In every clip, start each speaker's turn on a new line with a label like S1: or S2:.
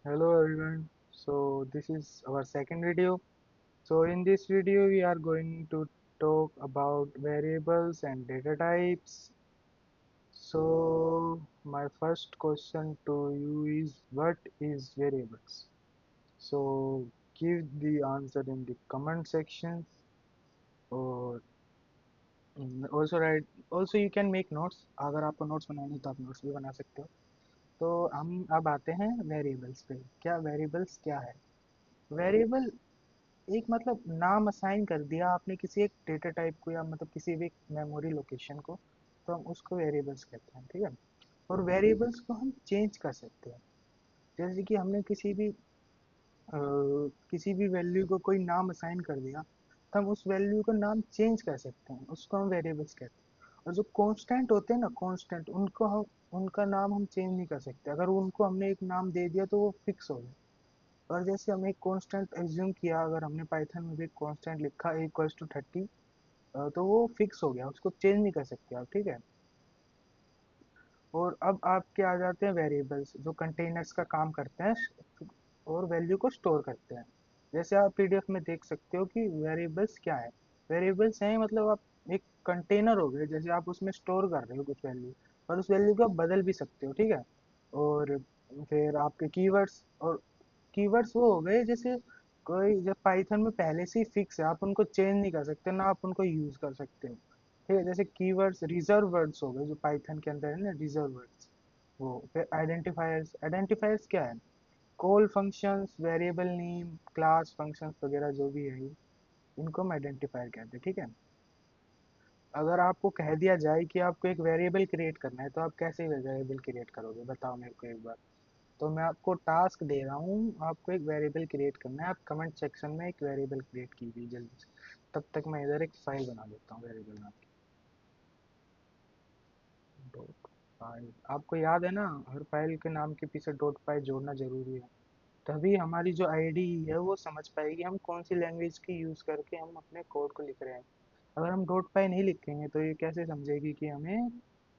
S1: Hello everyone. So this is our second video. So in this video we are going to talk about variables and data types. So my first question to you is what is variables? So give the answer in the comment section or also write also you can make notes. अगर आपको notes बनानी है तो आप notes भी बना सकते हो. तो हम अब आते हैं वेरिएबल्स पे. क्या वेरिएबल्स क्या है? वेरिएबल एक मतलब नाम असाइन कर दिया आपने किसी एक डेटा टाइप को या मतलब किसी भी मेमोरी लोकेशन को, तो हम उसको वेरिएबल्स कहते हैं. ठीक है. और वेरिएबल्स को हम चेंज कर सकते हैं. जैसे कि हमने किसी भी वैल्यू को कोई नाम असाइन कर दिया, तो हम उस वैल्यू का नाम चेंज कर सकते हैं, उसको हम वेरिएबल्स कहते हैं. और जो कांस्टेंट होते हैं ना, कांस्टेंट, उनको हम उनका नाम हम चेंज नहीं कर सकते. अगर उनको हमने एक नाम दे दिया तो वो फिक्स हो गए. और जैसे हम एक कांस्टेंट एज्यूम किया, अगर हमने पाइथन में भी एक कांस्टेंट लिखा a इक्वल्स टू 30, तो वो फिक्स हो गया, उसको चेंज नहीं कर सकते आप. ठीक है. और अब आपके आ जाते हैं वेरिएबल्स जो कंटेनर्स का काम करते हैं और वैल्यू को स्टोर करते हैं. जैसे आप पीडीएफ में देख सकते हो कि वेरिएबल्स क्या है. वेरिएबल्स हैं मतलब आप एक कंटेनर हो गए, जैसे आप उसमें स्टोर कर रहे हो कुछ वैल्यू, और उस वैल्यू को आप बदल भी सकते हो. ठीक है. और फिर आपके कीवर्ड्स, और कीवर्ड्स वो हो गए जैसे कोई जब पाइथन में पहले से ही फिक्स है, आप उनको चेंज नहीं कर सकते ना आप उनको यूज कर सकते हो. ठीक है. जैसे कीवर्ड्स रिजर्व वर्ड्स हो गए जो पाइथन के अंदर है ना, रिजर्व वर्ड्स. वो फिर आइडेंटिफायर्स. आइडेंटिफायर्स क्या है? Call functions, variable name, class functions वगैरह जो भी है ये, इनको हम आइडेंटिफायर कहते हैं. ठीक है. अगर आपको कह दिया जाए कि आपको एक वेरिएबल क्रिएट करना है, तो आप कैसे वेरिएबल क्रिएट करोगे? बताओ मेरे को एक बार. तो मैं आपको टास्क दे रहा हूँ, आपको एक वेरिएबल क्रिएट करना है. आप कमेंट सेक्शन में एक वेरिएबल क्रिएट कीजिए जल्दी से. तब तक मैं इधर एक फाइल बना देता हूँ वेरिएबल नाम की. Dot file. आपको याद है ना, हर फाइल के नाम के पीछे डॉट फाइल जोड़ना जरूरी है. तभी हमारी जो आईडी है वो समझ पाएगी हम कौन सी लैंग्वेज की यूज़ करके हम अपने कोड को लिख रहे हैं. अगर हम डॉट पाई नहीं लिखेंगे तो ये कैसे समझेगी कि हमें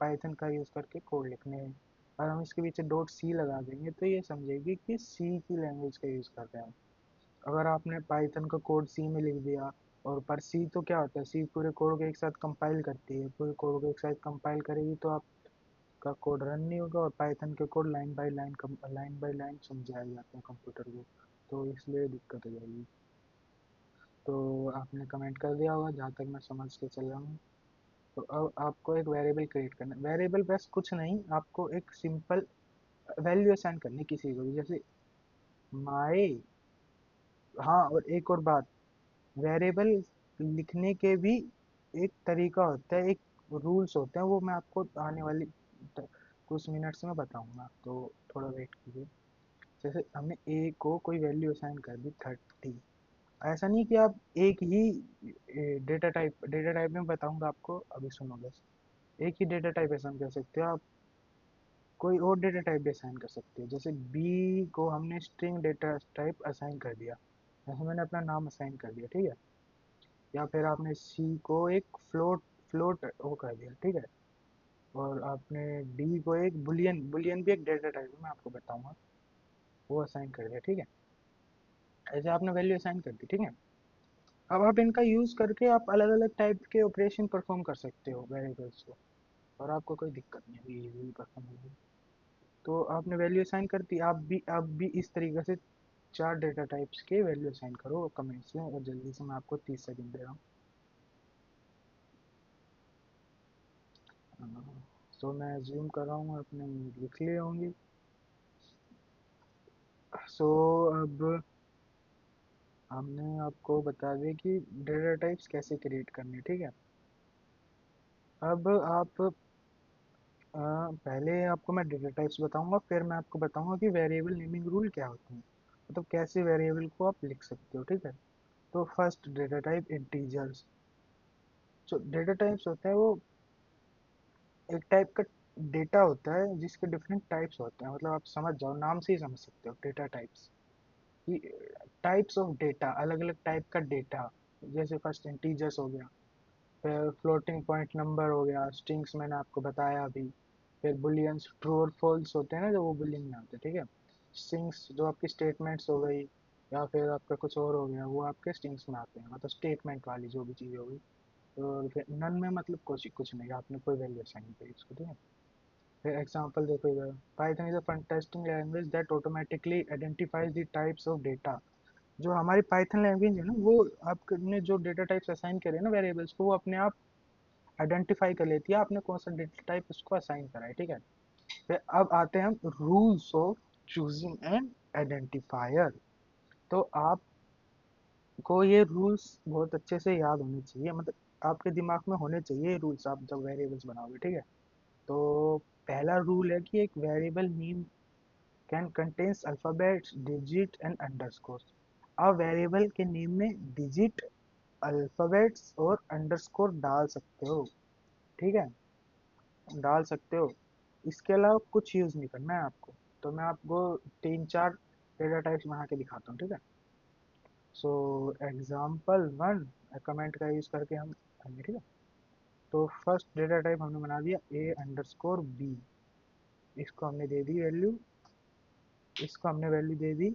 S1: पाइथन का यूज़ करके कोड लिखने हैं. और हम इसके पीछे डॉट सी लगा देंगे तो ये समझेगी कि सी की लैंग्वेज का यूज़ कर रहे हैं. अगर आपने पाइथन का कोड सी में लिख दिया, और पर सी तो क्या होता है, सी पूरे कोड को एक साथ कंपाइल करती है, पूरे कोड को एक साथ कंपाइल करेगी तो आपका कोड रन नहीं होगा. और पाइथन के कोड लाइन बाय लाइन समझाए जाते हैं कंप्यूटर को, तो इसलिए दिक्कत हो जाएगी. तो आपने कमेंट कर दिया होगा जहाँ तक मैं समझ के चल रहा हूँ. तो अब आपको एक वेरिएबल क्रिएट करना है. वेरिएबल बस कुछ नहीं, आपको एक सिंपल वैल्यू असाइन करनी किसी को भी, जैसे माई. हाँ, और एक और बात, वेरिएबल लिखने के भी एक तरीका होता है, एक रूल्स होते हैं, वो मैं आपको आने वाली कुछ मिनट्स में बताऊंगा, तो थोड़ा वेट कीजिए. जैसे हमने ए को कोई वैल्यू असाइन कर दी 30. ऐसा नहीं कि आप एक ही डेटा टाइप में बताऊंगा आपको, अभी सुनो बस. एक ही डेटा टाइप असाइन कर सकते हो आप, कोई और डेटा टाइप भी असाइन कर सकते हो. जैसे बी को हमने स्ट्रिंग डेटा टाइप असाइन कर दिया, जैसे मैंने अपना नाम असाइन कर दिया. ठीक है. या फिर आपने सी को एक फ्लोट फ्लोट वो कर दिया. ठीक है. और आपने डी को एक बुलियन, बुलियन भी एक डेटा टाइप है, मैं आपको बताऊंगा, वो असाइन कर दिया. ठीक है. ऐसे आपने वैल्यू असाइन कर दी. ठीक है. अब आप इनका यूज करके आप अलग अलग टाइप के ऑपरेशन परफॉर्म कर सकते हो वेरिएबल्स को, और आपको कोई दिक्कत नहीं होगी, इजीली परफॉर्म होगी. तो आपने वैल्यू असाइन कर दी. आप भी इस तरीके से चार डेटा टाइप्स के वैल्यू असाइन करो कमेंट्स में, और जल्दी से मैं आपको 30 सेकंड दे रहा हूँ. सो मैं ज्यूम कर रहा हूँ, आपने लिख लिए होंगे. सो अब हमने आपको बता दिया कि डेटा टाइप्स कैसे क्रिएट करने. ठीक है. अब आप पहले आपको मैं डेटा टाइप्स बताऊंगा, फिर मैं आपको बताऊंगा कि वेरिएबल नेमिंग रूल क्या होते हैं, मतलब कैसे वेरिएबल को आप लिख सकते हो. ठीक है. तो फर्स्ट डेटा टाइप इंटीजर्स. जो डेटा टाइप्स होते हैं वो एक टाइप का डेटा होता है जिसके डिफरेंट टाइप्स होते हैं. मतलब आप समझ जाओ, नाम से ही समझ सकते हो डेटा टाइप्स कि टाइप्स ऑफ डेटा, अलग अलग टाइप का डेटा. जैसे फर्स्ट इंटीजर्स हो गया, फिर फ्लोटिंग पॉइंट नंबर हो गया, स्ट्रिंग्स मैंने आपको बताया अभी, फिर बुलियंस ट्रू और फॉल्स होते हैं ना जो वो बुलियन में आते हैं. ठीक है. स्ट्रिंग्स जो आपकी स्टेटमेंट्स हो गई या फिर आपका कुछ और हो गया, वो आपके स्ट्रिंग्स में आते हैं, मतलब स्टेटमेंट वाली जो भी चीज़ हो गई। तो फिर नन में मतलब कुछ कुछ नहीं, आपने कोई वैल्यू असाइन नहीं करी उसको, ठीक है। फिर एग्जांपल देखो इधर, Python is a fantastic language that automatically identifies the types of data. जो हमारी पाइथन लैंग्वेज है ना, वो आपने जो डेटा टाइप्स असाइन करे ना वेरिएबल्स को, वो अपने आप आइडेंटिफाई कर लेती है आपने कौन सा डेटा टाइप उसको असाइन करा है, ठीक है। फिर अब आते हैं हम rules of choosing N identifier. तो आपको ये रूल्स बहुत अच्छे से याद होने चाहिए, मतलब आपके दिमाग में होने चाहिए रूल्स, आप जब वेरिएबल्स बनाओगे, ठीक है। तो पहला रूल है कि एक variable name can contains alphabets, digit and underscore. आप वेरिएबल के नेम में डिजिट, अल्फाबेट्स और अंडरस्कोर डाल सकते हो, ठीक है, डाल सकते हो। इसके अलावा कुछ यूज़ नहीं करना है आपको। तो मैं आपको तीन चार डेटा टाइप्स बना के दिखाता हूँ, ठीक है। सो एग्जाम्पल वन, कमेंट का यूज़ करके हम करेंगे, ठीक है। तो फर्स्ट डेटा टाइप हमने बना दिया ए अंडरस्कोर बी। इसको हमने दे दी वैल्यू, इसको हमने वैल्यू दे दी,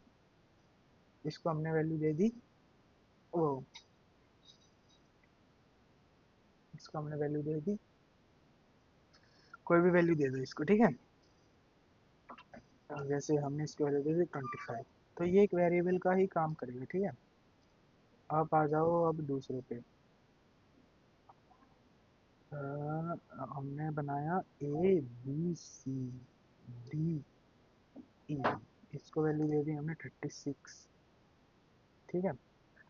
S1: इसको हमने वैल्यू दे दी ओ, इसको हमने वैल्यू दे दी, कोई भी वैल्यू दे दो इसको, ठीक है। जैसे हमने इसकी वैल्यू दे दी 25। तो ये एक वेरिएबल का ही काम करेगा, ठीक है। आप आ जाओ अब दूसरे पे। हमने बनाया ए बी सी डी ई, इसको वैल्यू दे दी हमने 36, ठीक है।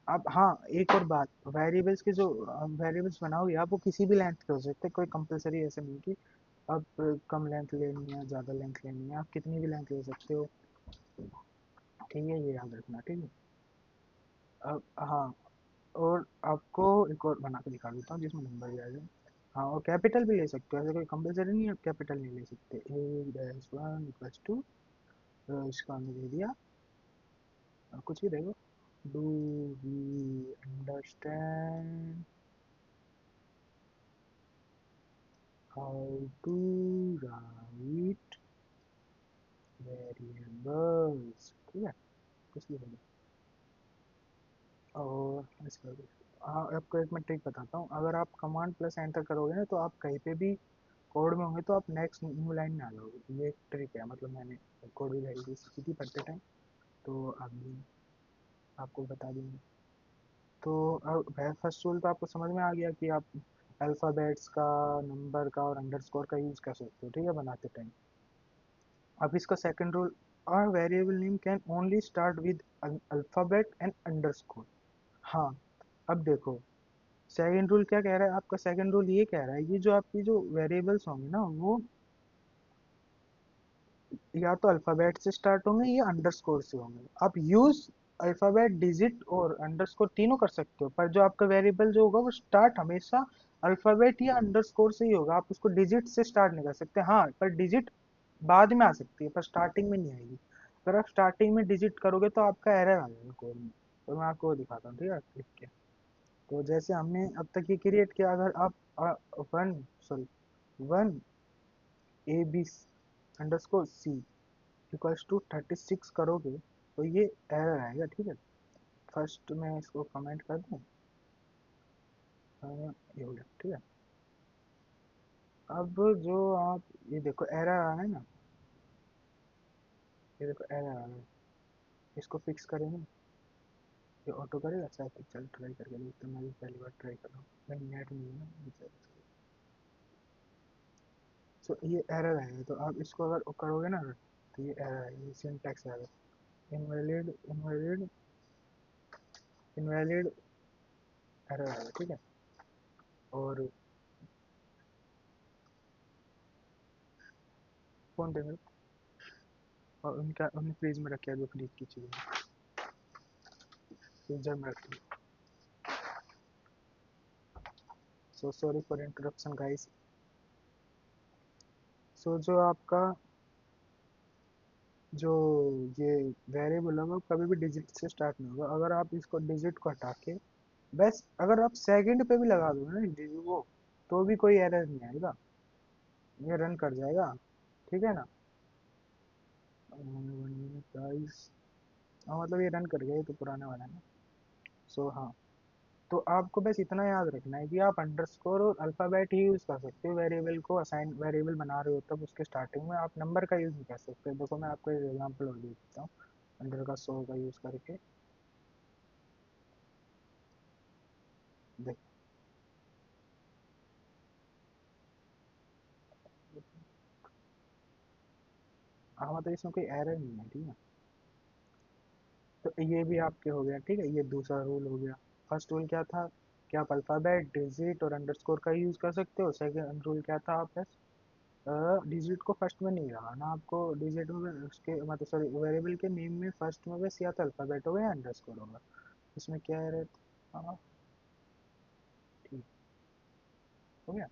S1: अब हाँ, एक और बात, वेरिएबल्स के जो वेरिएबल्स बनाओगे आप, वो किसी भी लेंथ के हो सकते हैं, कोई कंपलसरी ऐसा नहीं कि आप कम लेंथ लेनी है, ज़्यादा लेंथ लेनी है, आप कितनी भी लेंथ ले सकते हो, ठीक है, ये याद रखना, ठीक है। अब हाँ, और आपको एक और बना के दिखा देता हूँ जिसमें नंबर भी आ जाए। हाँ, और कैपिटल भी ले सकते हो, ऐसा कोई कंपलसरी नहीं है, आप कैपिटल नहीं ले सकते। A dash one equals to, इसका हमने दे दिया, कुछ भी देखो, do we understand how to write variables, ठीक है, कुछ भी देखो। और इसका भी, हाँ, आपको एक मैं ट्रिक बताता हूँ, अगर आप कमांड प्लस एंटर करोगे ना, तो आप कहीं पे भी कोड में होंगे तो आप नेक्स्ट न्यू लाइन में आ जाओगे। ये एक ट्रिक है, मतलब मैंने कोड भी वैल्यू सीखी थी पढ़ते टाइम, तो अभी आपको बता देंगे। तो अब फर्स्ट रूल तो आपको समझ में आ गया कि आप अल्फ़ाबेट्स का, नंबर का और अंडरस्कोर का यूज़ कर सकते हो, ठीक है, बनाते टाइम। अब इसका second rule, our variable name can only start with alphabet and underscore. हाँ, अब देखो सेकंड रूल क्या कह रहा है, आपका सेकंड रूल ये कह रहा है, ये जो आपकी जो वेरिएबल्स होंगे ना, वो या तो अल्फ़ाबेट से स्टार्ट होंगे या अंडरस्कोर से होंगे। आप यूज अल्फ़ाबेट, डिजिट और अंडरस्कोर तीनों कर सकते हो, पर जो आपका वेरिएबल जो होगा वो स्टार्ट हमेशा अल्फ़ाबेट या अंडरस्कोर से ही होगा। आप उसको डिजिट से स्टार्ट नहीं कर सकते, हाँ, पर डिजिट बाद में आ सकती है, पर स्टार्टिंग में नहीं आएगी। अगर आप स्टार्टिंग में डिजिट करोगे तो आपका एरर आ जाएगा कोड में। तो मैं आपको दिखाता हूँ, ठीक है, लिख के। तो जैसे हमने अब तक ये क्रिएट किया, अगर आप one sorry one A B underscore C equals to 36 करोगे तो ये एरर आएगा, ठीक है। फर्स्ट मैं इसको कमेंट कर दूं, ये हो गया, ठीक है। अब जो आप ये देखो एरर आ रहा है ना, ये देखो एरर आ रहा है, इसको फिक्स करेंगे, ये ऑटो करेगा शायद। चल ट्राई करके देखते हैं, मैं भी पहली बार ट्राई कर रहा हूँ, मैं नेट नहीं है ना। सो ये एरर आएगा, तो आप इसको अगर करोगे ना, तो ये एरर आएगा, ये syntax error, invalid invalid invalid error आएगा, ठीक है। और फोन पे मेरे, और उनका उन्हें फ्रीज में रखे जो फ्रीज की चीज़, फ्रीजर में रखी। So sorry for interruption guys. So जो आपका जो ये वेरिएबल होगा, कभी भी डिजिट से स्टार्ट नहीं होगा। अगर आप इसको डिजिट को हटा के बस अगर आप सेकंड पे भी लगा दो ना डिजिट वो, तो भी कोई एरर नहीं आएगा, ये रन कर जाएगा, ठीक है ना। गाइस, हाँ मतलब ये रन कर गया, ये तो पुराना वाला है ना। सो हाँ, तो आपको बस इतना याद रखना है कि आप अंडरस्कोर और अल्फ़ाबेट ही यूज़ कर सकते हो वेरिएबल को, असाइन वेरिएबल बना रहे हो तब उसके स्टार्टिंग में आप नंबर का यूज़ नहीं कर सकते। देखो मैं आपको एक एग्जांपल और देता हूँ अंडर का 100 का यूज़ करके। देखो, हाँ मतलब इसमें कोई एरर नहीं है, ठीक है। तो ये भी आपके हो गया, ठीक है, ये दूसरा रूल हो गया। फर्स्ट रूल क्या था कि आप अल्फ़ाबेट, डिजिट और अंडरस्कोर का यूज़ कर सकते हो। सेकंड रूल क्या था, आप बस डिजिट को फर्स्ट में नहीं लगाना आपको, डिजिट में उसके मतलब सॉरी वेरिएबल के नेम में फर्स्ट में बस या तो अल्फ़ाबेट होगा या अंडरस्कोर होगा। इसमें क्या है हाँ, ठीक हो गया।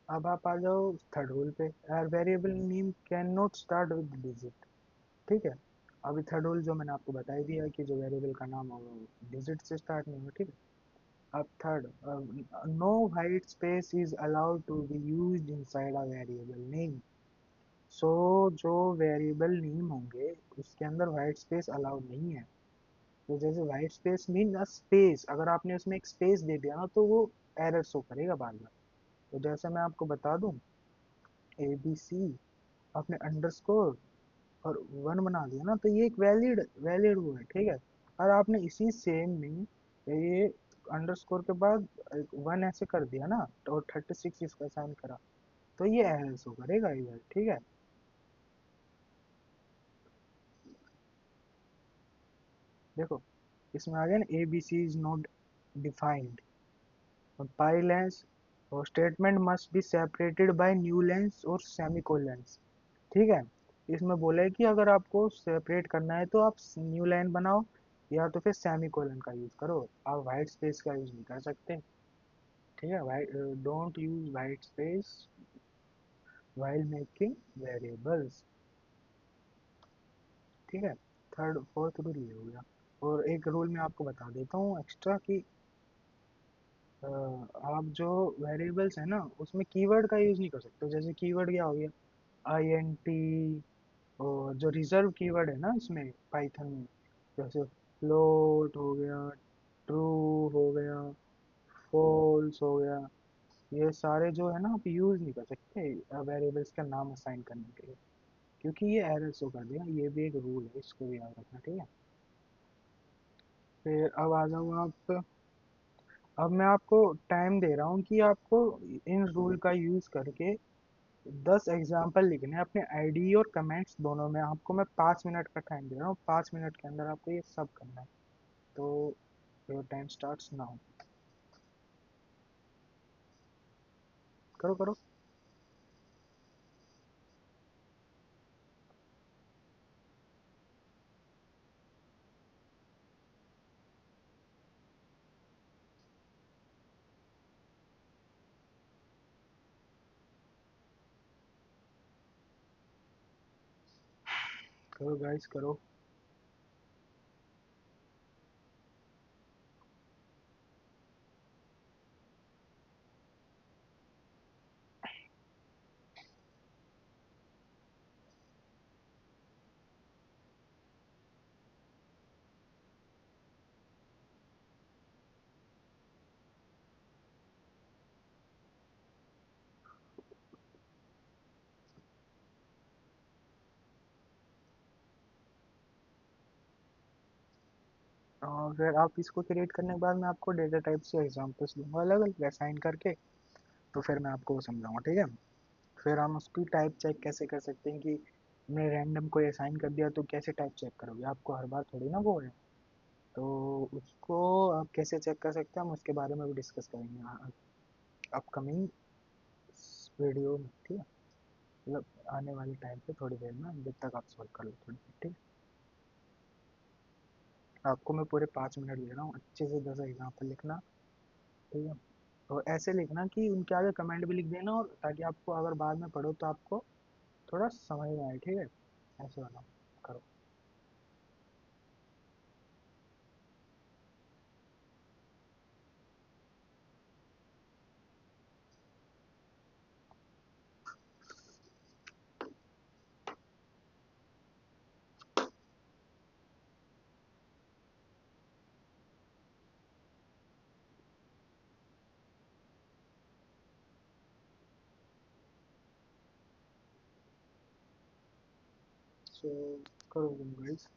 S1: अब आप आ जाओ थर्ड रूल पे, variable name can not start with digit, ठीक है। अभी थर्ड रूल जो मैंने आपको बता ही दिया कि जो वेरिएबल का नाम होगा वो डिजिट से स्टार्ट नहीं होगा, ठीक है। अब third, no white space is allowed to be used inside a variable name. So जो वेरिएबल नेम होंगे उसके अंदर वाइट स्पेस अलाउड नहीं है। तो जैसे white space mean a space, अगर आपने उसमें एक स्पेस दे दिया ना तो वो एरर शो करेगा बार बार। तो जैसे मैं आपको बता दूं, ए बी सी, आपने अंडरस्कोर और वन बना दिया ना तो ये एक वैलिड वैलिड वो है, ठीक है। और आपने इसी सेम में ये अंडरस्कोर के बाद वन ऐसे कर दिया ना और 36 इसका साइन करा, तो ये एरर शो करेगा इधर, ठीक है। देखो इसमें आ गया ना, A B C is not defined, और पाई लेंस और statement must be separated by new lines और सेमीकोलेंस, ठीक है। इसमें बोला है कि अगर आपको सेपरेट करना है तो आप न्यू लाइन बनाओ या तो फिर सेमीकोलन का यूज करो, आप वाइट स्पेस का यूज नहीं कर सकते, ठीक है। White, don't use white space while making variables, ठीक है। थर्ड फोर्थ रूल ये हो गया। और एक रूल मैं आपको बता देता हूँ एक्स्ट्रा कि आप जो वेरिएबल्स है ना उसमें कीवर्ड का यूज नहीं कर सकते। जैसे कीवर्ड क्या हो गया, आई एन टी, और जो रिजर्व कीवर्ड है ना इसमें पाइथन में, जैसे फ्लोट हो गया, ट्रू हो गया, फॉल्स हो गया, ये सारे जो है ना आप यूज नहीं कर सकते वेरिएबल्स का नाम असाइन करने के लिए, क्योंकि ये एरर शो कर देगा। ये भी एक रूल है, इसको भी याद रखना, ठीक है। फिर अब आ जाओ आप, अब मैं आपको टाइम दे रहा हूँ कि आपको इन रूल का यूज करके 10 एग्जाम्पल लिखने हैं अपने आईडी और कमेंट्स दोनों में। आपको मैं 5 मिनट का टाइम दे रहा हूँ, 5 मिनट के अंदर आपको ये सब करना है। तो योर टाइम स्टार्ट्स नाउ। करो करो। करो गाइस करो। और फिर आप इसको क्रिएट करने के बाद मैं आपको डेटा टाइप से एग्जांपल्स दूंगा अलग अलग असाइन करके, तो फिर मैं आपको वो समझाऊंगा, ठीक है। फिर हम उसकी टाइप चेक कैसे कर सकते हैं कि हमने रैंडम कोई असाइन कर दिया तो कैसे टाइप चेक करोगे, आपको हर बार थोड़ी ना वो है। तो उसको आप कैसे चेक कर सकते हैं हम उसके बारे में भी डिस्कस करेंगे अपकमिंग वीडियो में, ठीक है। मतलब आने वाले टाइम पे थोड़ी देर में, जब तक आप सॉल्व कर लो थोड़ी देर, ठीक है। आपको मैं पूरे 5 मिनट दे रहा हूँ, अच्छे से 10 एग्जाम्पल लिखना, ठीक है। और ऐसे लिखना कि उनके आगे कमेंट भी लिख देना, और ताकि आपको अगर बाद में पढ़ो तो आपको थोड़ा समझ में आए, ठीक है। ऐसे वाला करो। सो करो तुम गाइस।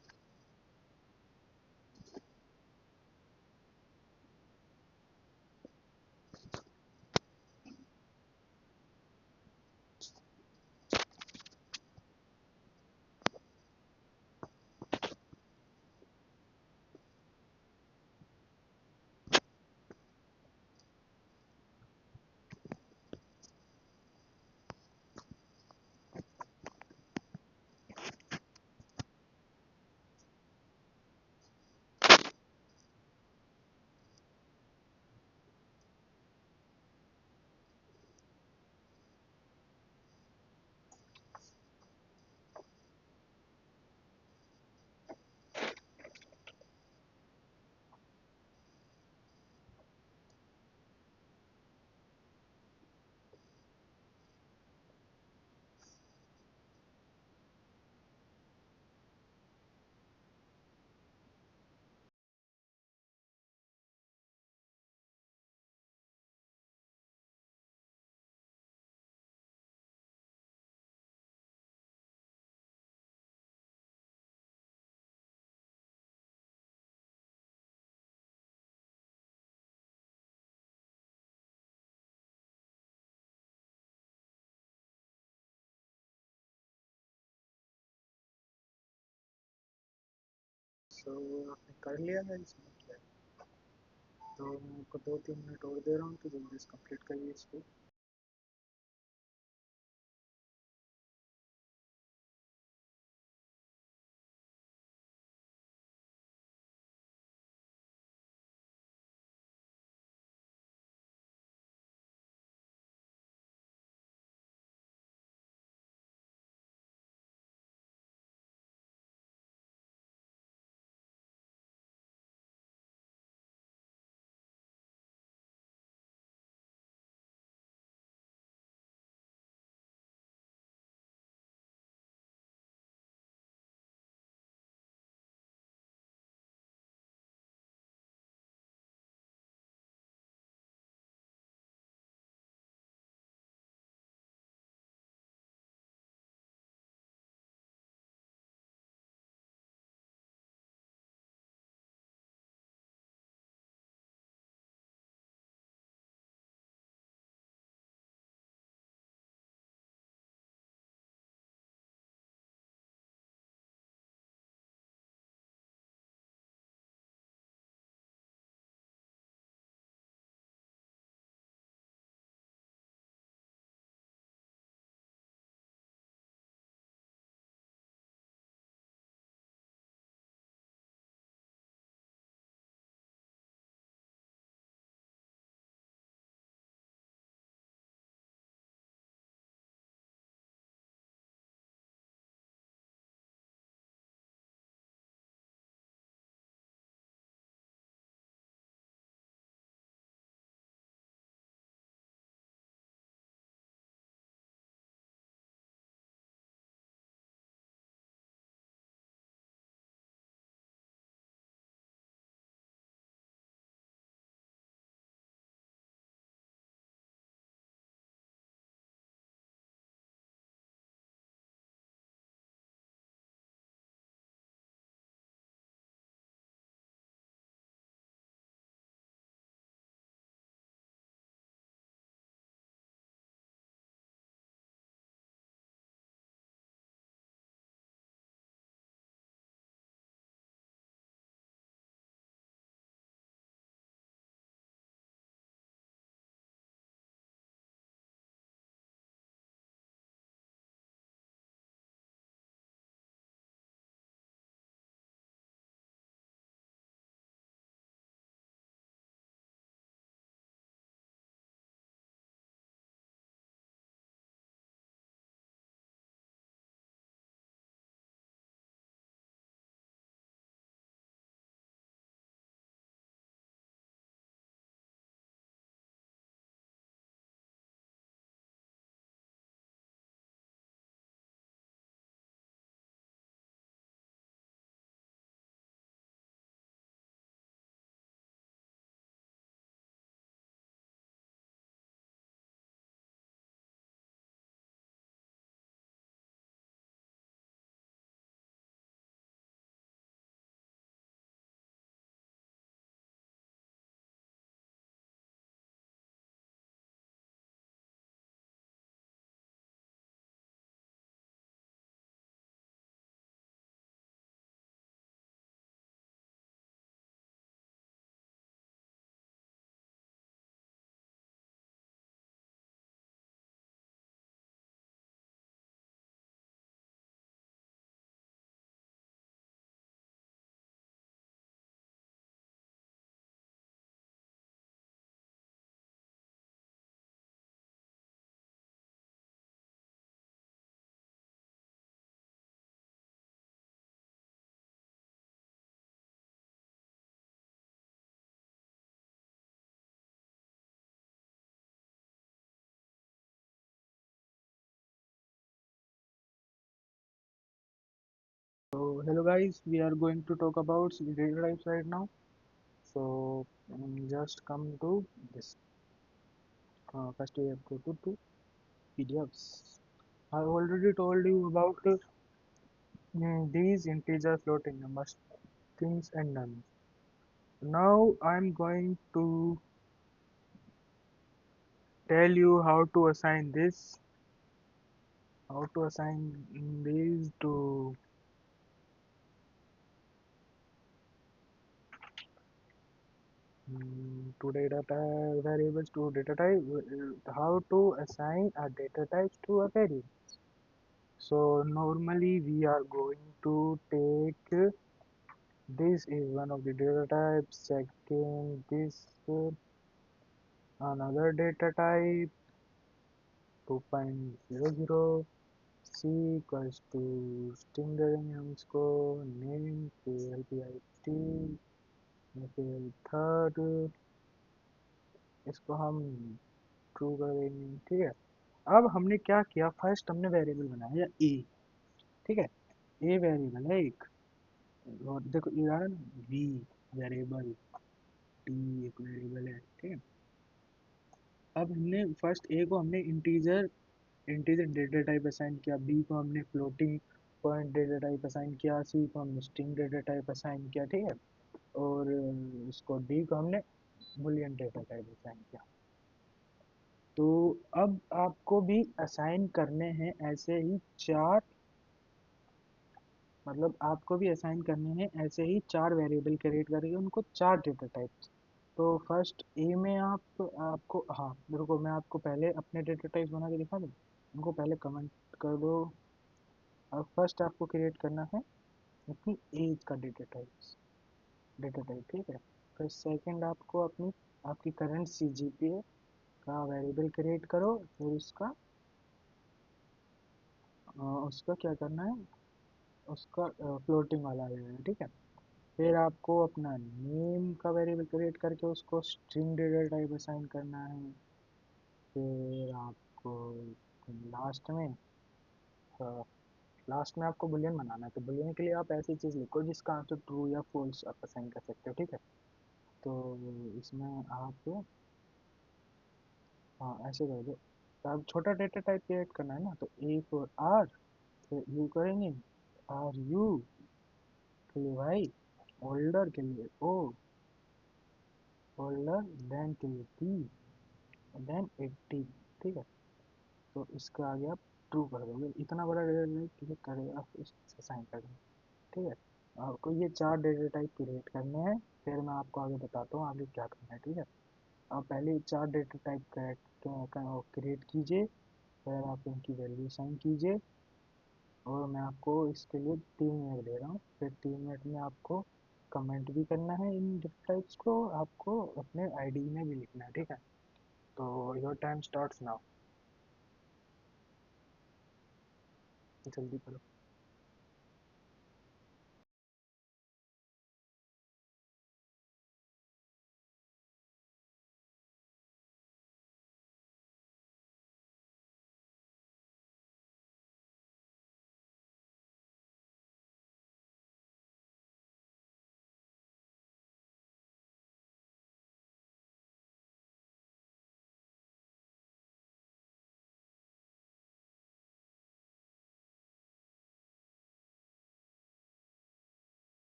S1: सो आपने कर लिया है इसमें क्या है? तो मैं आपको 2-3 मिनट और दे रहा हूँ, तो जल्दी से कंप्लीट करिए इसको। So hello guys, we are going to talk about data types right now. So just come to this. First we have to go to PDFs. I already told you about these integer floating numbers, things and none. Now I'm going to tell you how to assign these to data type variables to data type. How to assign a data types to a variable. So normally we are going to take this is one of the data types. Second, this another data type 2.00 c equals to string underscore name plpit फिर third इसको हम true कर देंगे। ठीक है, अब हमने क्या किया, फर्स्ट हमने वेरिएबल बनाया ए। ठीक है, ए वेरिएबल है एक, और देखो ये आ रहा है ना बी वेरिएबल, टी एक वेरिएबल है। ठीक है, अब हमने फर्स्ट ए को हमने integer integer data type assign किया, बी को हमने floating point data type assign किया, सी को हमने स्ट्रिंग डेटा टाइप असाइन किया। ठीक है, और इसको डी को हमने बुलियन डेटा टाइप असाइन किया। तो अब आपको भी असाइन करने हैं ऐसे ही चार, मतलब आपको भी असाइन करने हैं ऐसे ही चार वेरिएबल क्रिएट करके उनको चार डेटा टाइप्स। तो फर्स्ट ए में आपको, हाँ रुको मैं आपको पहले अपने डेटा टाइप्स बना के दिखा दूँ, उनको पहले कमेंट कर दो। अब फर्स्ट आपको क्रिएट करना है अपनी एज का डेटा टाइप। ठीक है, फिर सेकंड आपको अपनी आपकी करंट सीजीपीए का वेरिएबल क्रिएट करो, फिर उसका क्या करना है, उसका फ्लोटिंग वाला लेना है। ठीक है, फिर आपको अपना नेम का वेरिएबल क्रिएट करके उसको स्ट्रिंग डेटा टाइप असाइन करना है। फिर आपको लास्ट में लास्ट में आपको बुलियन बनाना है। तो बुलियन के लिए आप ऐसी चीज़ लिखो जिसका आंसर ट्रू या फॉल्स आप असाइन कर सकते हो। ठीक है, तो इसमें आप हाँ ऐसे कर दो। तो आप छोटा डेटा टाइप क्रिएट करना है ना, तो ए फॉर आर, फिर यू करेंगे, आर यू के लिए वाई, ओल्डर के लिए ओ, ओल्डर देन के लिए टी, देन 80। ठीक है, तो इसका आगे आप ट्रू कर दोगे, इतना बड़ा डेटा टाइप क्लिक करेगा आप इससे साइन कर देंगे। ठीक है, आपको ये चार डेटा टाइप क्रिएट करने हैं, फिर मैं आपको आगे बताता हूँ आगे क्या करना है। ठीक है, आप पहले चार डेटा टाइप क्रिएट कीजिए, फिर आप इनकी वैल्यू साइन कीजिए, और मैं आपको इसके लिए 3 मिनट दे रहा हूँ। फिर 3 मिनट में आपको कमेंट भी करना है इन डेटा टाइप्स को, आपको अपने आईडी में भी लिखना है। ठीक है, तो योर टाइम स्टार्ट्स नाउ, जल्दी करो।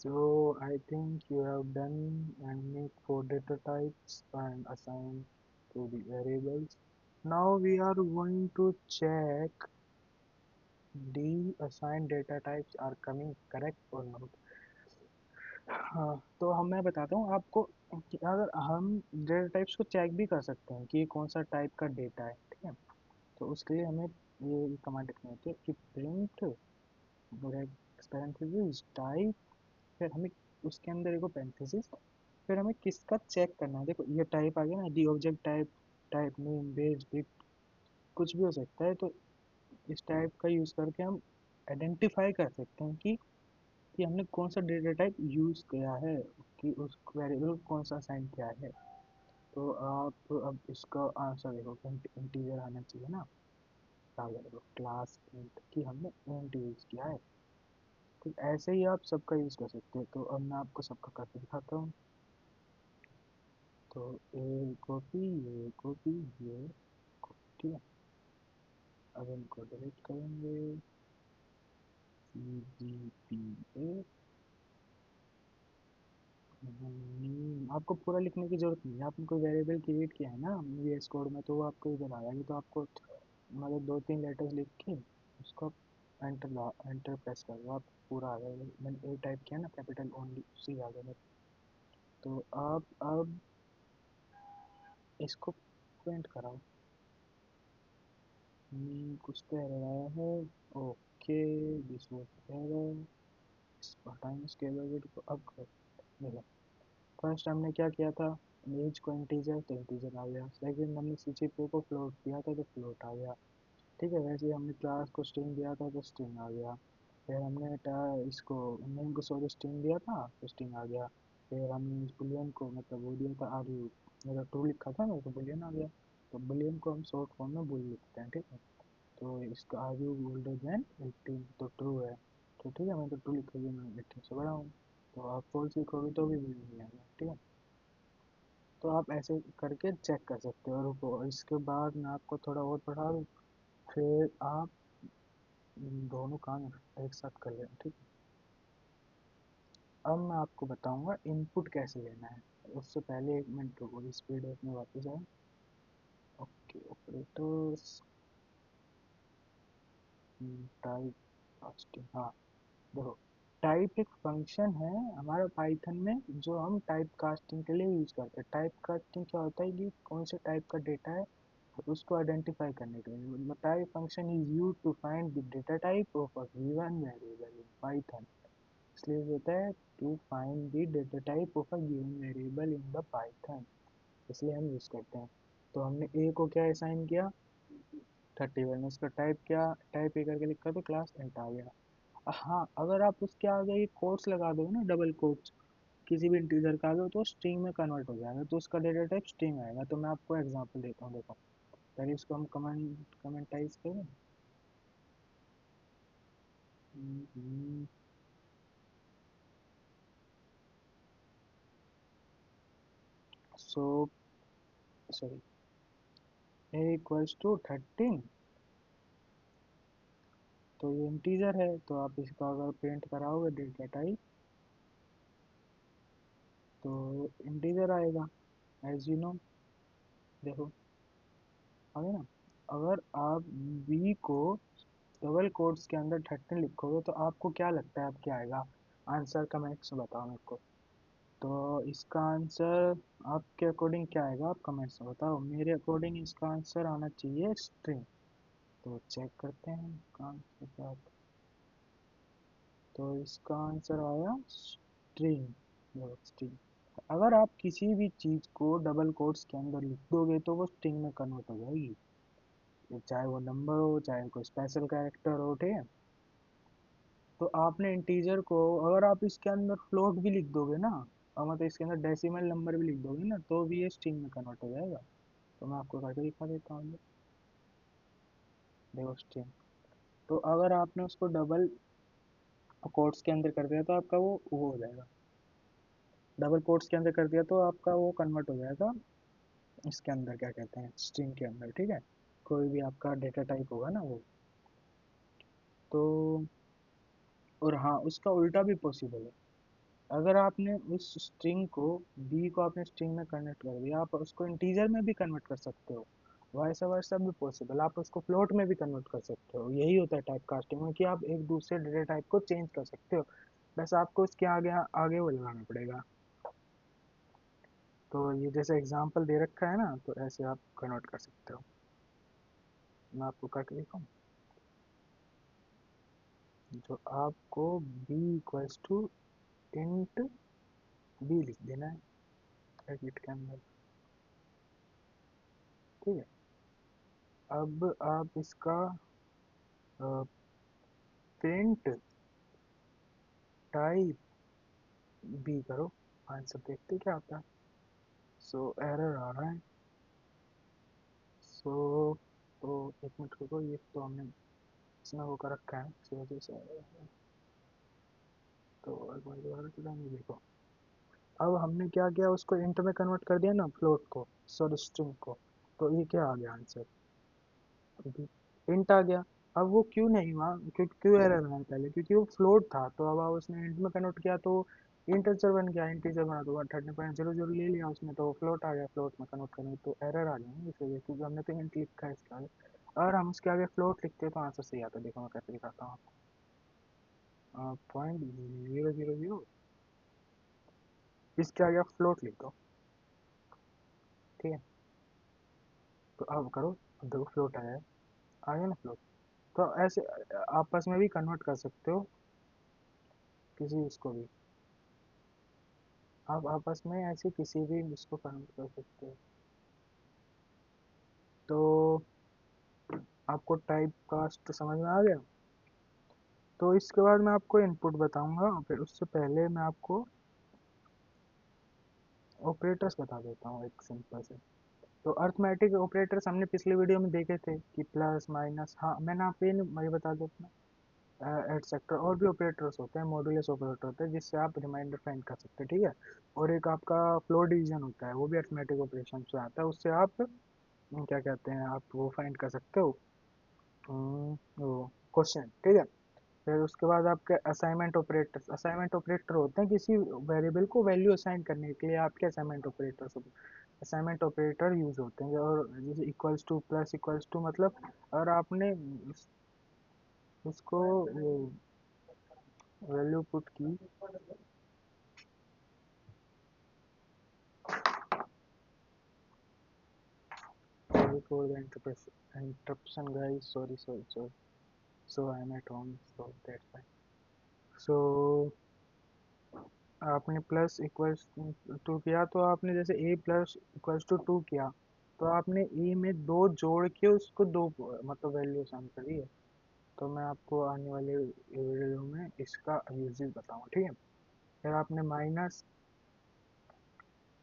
S1: So I think you have done and make four data types and assign to the variables. Now we are going to check the assigned data types are coming correct or not. हाँ, तो मैं बताता हूँ आपको कि अगर हम data types को चेक भी कर सकते हैं कि ये कौन सा टाइप का डेटा है, ठीक है। तो उसके लिए हमें ये कमांड लिखनी होती है कि प्रिंट पैरेंथेसिस टाइप, फिर हमें उसके अंदर एक पैरेंथेसिस, फिर हमें किसका चेक करना है। देखो ये टाइप आ गया ना, the object type, type name base bit, कुछ भी हो सकता है। तो इस टाइप का यूज़ करके हम आइडेंटिफाई कर सकते हैं कि हमने कौन सा डेटा टाइप यूज़ किया है, कि उस वेरिएबल को कौन सा असाइन किया है। तो आप अब इसका आंसर देखो, इंटीजर आना चाहिए ना। क्या देखो क्लास इंट की हमने इंट यूज़ किया है। तो ऐसे ही आप सबका यूज़ कर सकते हैं। तो अब मैं आपको सबका करके दिखाता हूँ। तो ए कॉपी, ये कॉपी, ये कॉपी, ठीक है। अब इनको डिलीट करेंगे, सी जी पी ए। आपको पूरा लिखने की जरूरत नहीं है। आपने कोई वेरिएबल क्रिएट किया है ना वीएस कोड में, तो वो आपको इधर आ जाएगी। तो आपको मतलब दो तीन लेटर्स लिख के उसको एंटर प्रेस कर दो, आप पूरा आ जाएगा। मैंने ए टाइप किया ना कैपिटल ओनली, उसी आ गया मेरे। तो आप अब इसको प्रिंट कराओ। कुछ तो एरर आया है। ओके, दिस वाज एरर, हटाएंगे इसके एरर को। अब देखो, फर्स्ट हमने क्या किया था, एज को इंटीजर, तो इंटीजर आ गया। सेकंड हमने सीसीपी को फ्लोट दिया था, तो फ्लोट आ गया। ठीक है, वैसे ही हमने क्लास को स्ट्रिंग दिया था, तो स्ट्रिंग आ गया। फिर हमने इसको नेम को सॉरी स्ट्रिंग दिया था, तो स्ट्रिंग आ गया। फिर हमने बुलियन को मतलब वो दिया था आर्यू, मतलब ट्रू लिखा था ना, तो बुलियन आ गया। तो बुलियन को हम शॉर्ट फॉर्म में बुल लिखते हैं, ठीक है। तो इसका आर्यू ओल्डर देन 18 तो ट्रू है। तो ठीक है, मैं तो ट्रू लिखोगे, मैं 18 से बड़ा हूँ। तो आप फॉल्स लिखोगे तो भी बुलियन नहीं आएगा, ठीक है। तो आप ऐसे करके चेक कर सकते हो। रुको, इसके बाद मैं आपको थोड़ा और पढ़ा दूँ, फिर आप दोनों काम एक साथ कर लेना, ठीक है। अब मैं आपको बताऊंगा इनपुट कैसे लेना है। उससे पहले एक मिनट रुको, इस पीडीएफ में वापस आए। ओके, ऑपरेटर्स, टाइप कास्टिंग, हाँ। देखो, टाइप एक फंक्शन है हमारा पाइथन में, जो हम टाइप कास्टिंग के लिए यूज करते हैं। टाइप कास्टिंग क्या होता है कि कौन से टाइप का डेटा है उसको आइडेंटिफाई करने के लिए। मतलब type function is used to find the data type of a given variable in Python. इसलिए होता है to find the data type of a given variable in the Python, इसलिए हम यूज़ करते हैं। तो हमने ए को क्या असाइन किया, 31। उसका टाइप क्या, टाइप ए करके लिखा तो क्लास इंट आ गया। हाँ, अगर आप उसके आगे ये कोट्स लगा दो ना, डबल कोट्स, किसी भी इंटीजर का आगे, तो स्ट्रिंग में कन्वर्ट हो जाएगा, तो उसका डेटा टाइप स्ट्रिंग आएगा। तो मैं आपको एग्जांपल देता हूँ, देखो। पहले इसको हम कमेंटाइज करें। So sorry, A equals to 13, तो ये इंटीजर है। तो आप इसका अगर प्रिंट कराओगे डेटा टाइप, तो इंटीजर आएगा, एज यू नो। देखो आ गया ना। अगर आप बी को डबल कोट्स के अंदर 13 लिखोगे, तो आपको क्या लगता है अब क्या आएगा आंसर, कमेंट्स में बताओ मेरे को। तो इसका आंसर आपके अकॉर्डिंग क्या आएगा, आप कमेंट्स में बताओ। मेरे अकॉर्डिंग इसका आंसर आना चाहिए स्ट्रिंग। तो चेक करते हैं इसका आंसर क्या आता है। तो इसका आंसर आया स्ट्रिंग, स्ट्रिंग। अगर आप किसी भी चीज को डबल कोट्स के अंदर लिख दोगे, तो वो स्ट्रिंग में कन्वर्ट हो जाएगी। ये चाहे वो नंबर हो, चाहे कोई स्पेशल कैरेक्टर हो, ठीक है। तो आपने इंटीजर को, अगर आप इसके अंदर फ्लोट भी लिख दोगे ना, और मतलब इसके अंदर डेसिमल नंबर भी लिख दोगे ना, तो भी ये स्ट्रिंग में कन्वर्ट हो जाएगा। तो मैं आपको करके दिखा देता हूँ। देखो स्ट्रिंग, तो अगर आपने उसको डबल कोट्स के अंदर कर दिया, तो आपका वो हो जाएगा। डबल कोट्स के अंदर कर दिया तो आपका वो कन्वर्ट हो जाएगा इसके अंदर, क्या कहते हैं, स्ट्रिंग के अंदर, ठीक है। कोई भी आपका डेटा टाइप होगा ना वो। तो और हाँ, उसका उल्टा भी पॉसिबल है। अगर आपने उस स्ट्रिंग को बी को आपने स्ट्रिंग में कन्वर्ट कर दिया, आप उसको इंटीजर में भी कन्वर्ट कर सकते हो, वाइस वर्सा भी पॉसिबल, आप उसको फ्लोट में भी कन्वर्ट कर सकते हो। यही होता है टाइप कास्टिंग में कि आप एक दूसरे डेटा टाइप को चेंज कर सकते हो, बस आपको उसके आगे आगे वो लगाना पड़ेगा। तो ये जैसे एग्जांपल दे रखा है ना, तो ऐसे आप कन्वर्ट कर सकते हो। मैं आपको करके दिखाऊं, जो आपको b equals to int B लिख देना है ब्रैकेट के अंदर, ठीक है। अब आप इसका प्रिंट टाइप बी करो, आंसर देखते क्या आता है। सो एरर आ रहा है। सो तो एक मिनट रुको, ये तो हमने इसमें वो कर रखा है, इस वजह से तो एक बार दोबारा चलाएंगे, देखो। अब हमने क्या किया, उसको इंट में कन्वर्ट कर दिया ना, फ्लोट को, सॉरी स्ट्रिंग को, तो ये क्या आ गया आंसर, इंट आ गया। अब वो क्यों नहीं हुआ, क्यों एरर आया पहले, क्योंकि वो फ्लोट था, तो अब उसने इंट में कन्वर्ट किया तो इंटीजर बन गया, इंटीजर बना तो 30.00 ले लिया उसने, तो वो फ्लोट आ गया, फ्लोट में कन्वर्ट करने तो एरर आ गया ना इस वजह, क्योंकि हमने तो इंट लिखा है इसके आगे। अगर हम उसके आगे फ्लोट लिखते तो आंसर सही आता, देखो मैं कैसे दिखाता हूँ आपको। 0.000 इसके आगे आप फ्लोट लिख दो, ठीक है। तो अब करो, अब देखो फ्लोट आया है, आ गया ना फ्लोट। तो ऐसे आपस में भी कन्वर्ट कर सकते हो, किसी उसको भी आप आपस में ऐसे किसी भी इसको कन्वर्ट कर सकते हो। तो आपको टाइप कास्ट समझ में आ गया। तो इसके बाद मैं आपको इनपुट बताऊंगा, फिर उससे पहले मैं आपको ऑपरेटर्स बता देता हूँ एक सिंपल से। तो अर्थमेटिक ऑपरेटर्स हमने पिछले वीडियो में देखे थे कि प्लस माइनस, हाँ मैंने आपको ये बता देता एटसेट्रा, और भी ऑपरेटर्स होते हैं, मॉड्यूलस ऑपरेटर होते हैं जिससे आप रिमाइंडर फाइंड कर सकते हैं, ठीक है। और एक आपका फ्लोर डिवीजन होता है, वो भी अर्थमेटिक ऑपरेशन से आता है, उससे आप क्या कहते हैं, आप वो फाइंड कर सकते हो वो क्वेश्चन, ठीक है। फिर उसके बाद आपके असाइनमेंट ऑपरेटर होते हैं किसी वेरिएबल को वैल्यू असाइन करने के लिए, आपके असाइनमेंट ऑपरेटर यूज होते हैं। और जैसे equals to, plus equals to, मतलब अगर आपने उसको वैल्यू पुट की, sorry for the interruption guys, sorry, so I am at home, so that's why. So आपने प्लस इक्वल्स टू किया, तो आपने जैसे a plus equals to two किया, तो आपने ए में दो जोड़ के उसको दो मतलब वैल्यू असाइन करी है। तो मैं आपको आने वाले वीडियो में इसका यूजेस बताऊँ, ठीक है। फिर आपने माइनस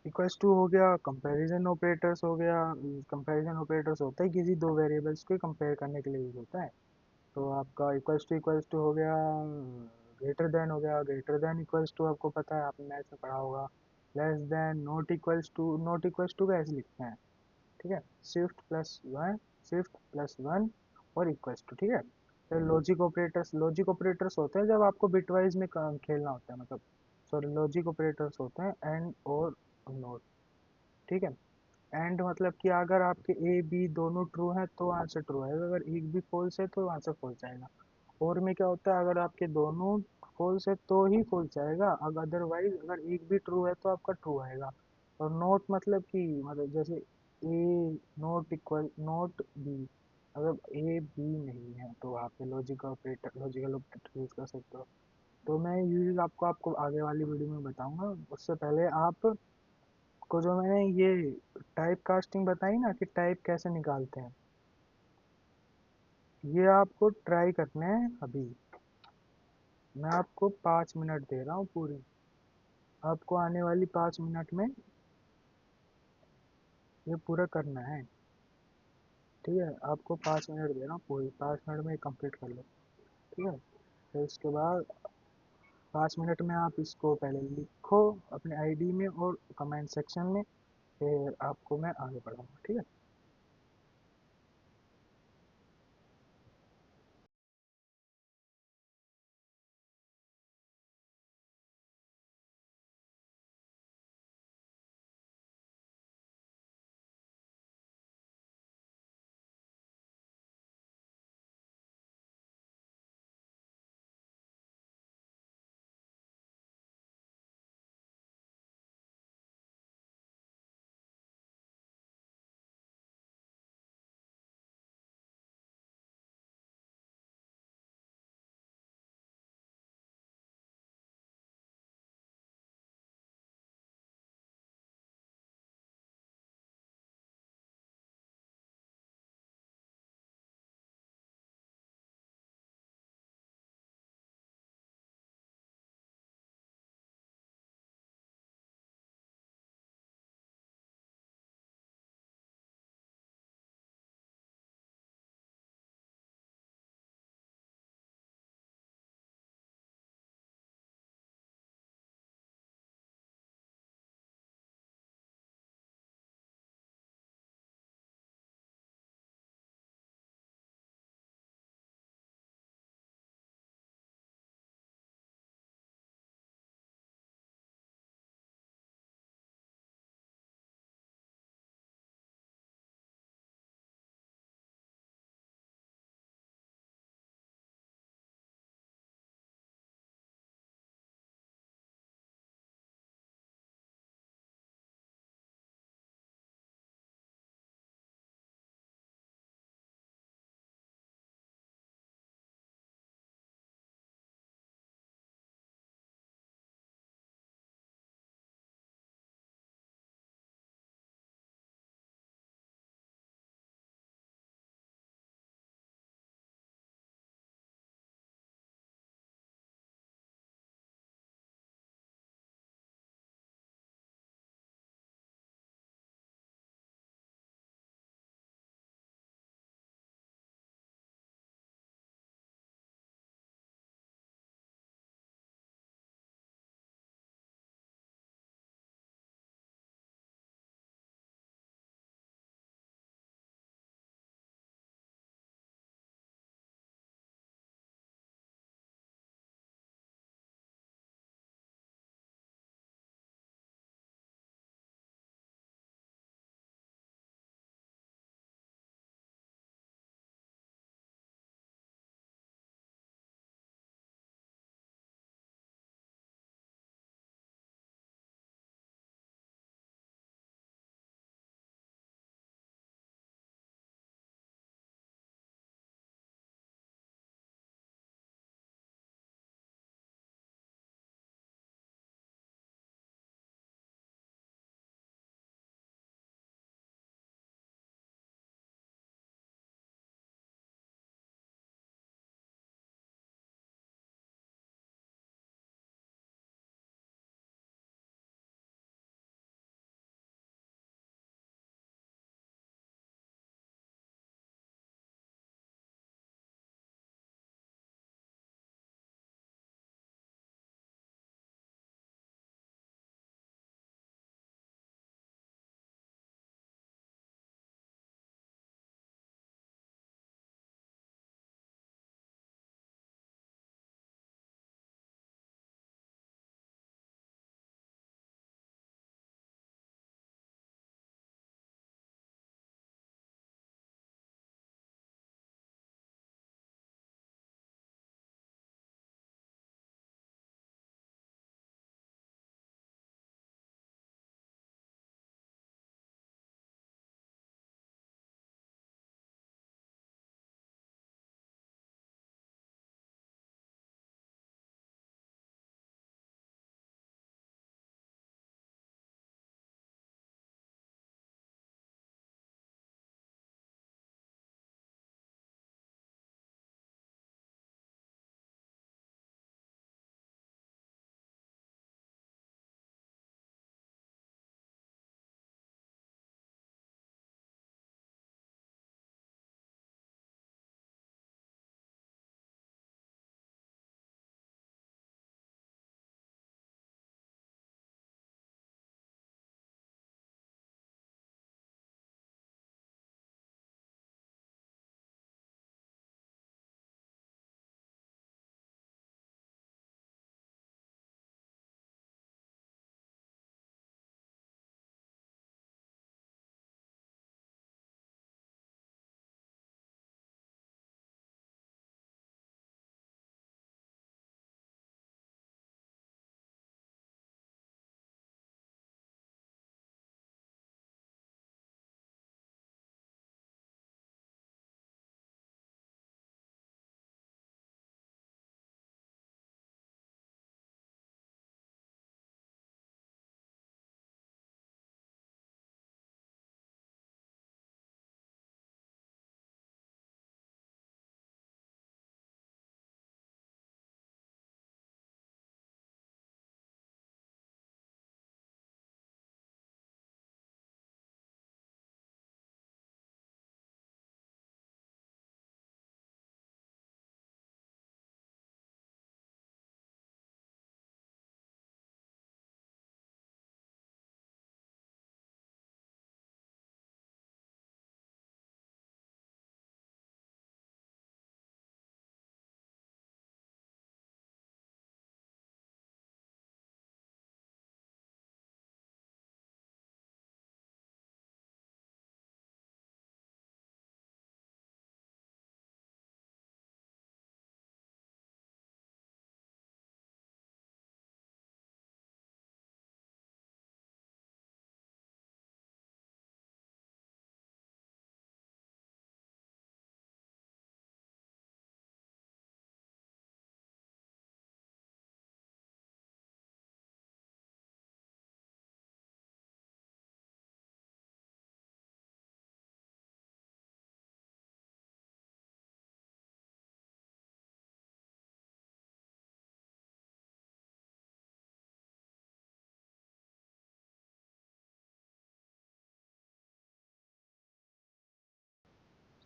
S1: इक्वल्स टू हो गया, कंपैरिजन ऑपरेटर्स हो गया। कंपैरिजन ऑपरेटर्स होता है किसी दो वेरिएबल्स को कंपेयर करने के लिए यूज होता है। तो आपका इक्वल्स टू हो गया, ग्रेटर देन हो गया, ग्रेटर देन इक्वल्स टू आपको पता है, आपने मैथ्स में पढ़ा होगा। Less than, not equals to कैसे लिखते हैं, ठीक है, शिफ्ट प्लस वन और इक्वल्स टू, ठीक है। फिर लॉजिक ऑपरेटर्स होते हैं जब आपको बिटवाइज में खेलना होता है, मतलब सॉरी, लॉजिक ऑपरेटर्स होते हैं एंड और नॉट, ठीक है। एंड मतलब कि अगर आपके ए बी दोनों ट्रू हैं तो आंसर ट्रू है, अगर एक भी फॉल्स है तो आंसर फॉल्स आएगा। और में क्या होता है, अगर आपके दोनों फॉल्स है तो ही फॉल्स आएगा, अगर अदरवाइज अगर एक भी ट्रू है तो आपका ट्रू आएगा। और नोट मतलब कि, मतलब जैसे ए नोट बी, अगर ए बी नहीं है तो वहाँ पे लॉजिकल ऑपरेटर यूज कर सकते हो। तो मैं यूज आपको आगे वाली वीडियो में बताऊंगा। उससे पहले आप को जो मैंने ये टाइप कास्टिंग बताई ना कि टाइप कैसे निकालते हैं, ये आपको ट्राई करना है अभी। मैं आपको 5 मिनट दे रहा हूँ पूरी, आपको आने वाली 5 मिनट में ये पूरा करना है, ठीक है। आपको 5 मिनट दे रहा हूँ, पूरी 5 मिनट में कंप्लीट कर लो, ठीक है। फिर उसके बाद 5 मिनट में आप इसको पहले लिखो अपने आईडी में और कमेंट सेक्शन में, फिर आपको मैं आगे बढ़ाऊंगा, ठीक है।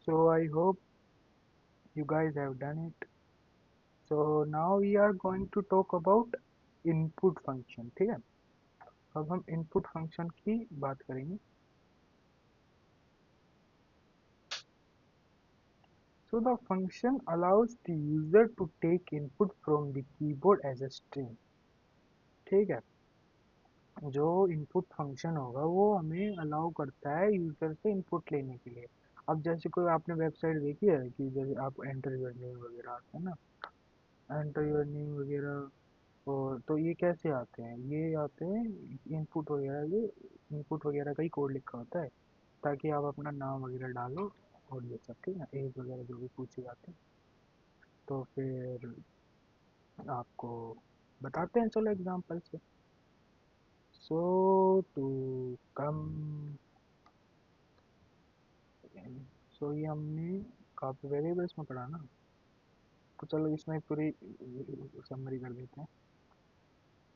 S1: So I hope you guys have done it. So now we are going to talk about input function. ठीक है, अब हम input function की बात करेंगे. So the function allows the user to take input from the keyboard as a string. ठीक है, जो इनपुट फंक्शन होगा वो हमें अलाउ करता है यूजर से इनपुट लेने के लिए. अब जैसे कोई आपने वेबसाइट देखी है कि जैसे आप एंटर योर नेम वगैरह आते हैं ना, एंटर योर नेम वगैरह, और तो ये कैसे आते हैं, ये आते हैं इनपुट वगैरह, ये इनपुट वगैरह का ही कोड लिखा होता है ताकि आप अपना नाम वगैरह डालो और ये सब. ठीक है, एज वगैरह जो भी पूछे जाते हैं. तो फिर आपको बताते हैं, चलो एग्जांपल से. सो टू कम, सो ये हमने काफी वेरिएबल्स में पढ़ा ना, तो चलो इसमें पूरी समरी कर देते हैं.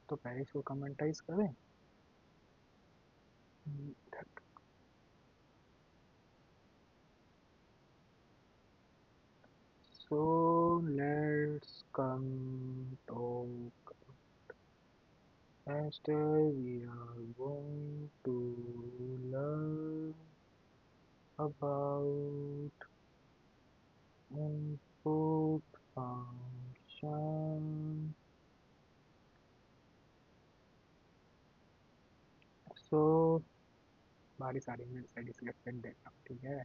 S1: तो पहले इसको कमेंटाइज करें. So let's come talk. Next we are going to learn about input function. So बारिश आ रही है मेरे साइड, इसलिए फ्रेंड देखना. ठीक है,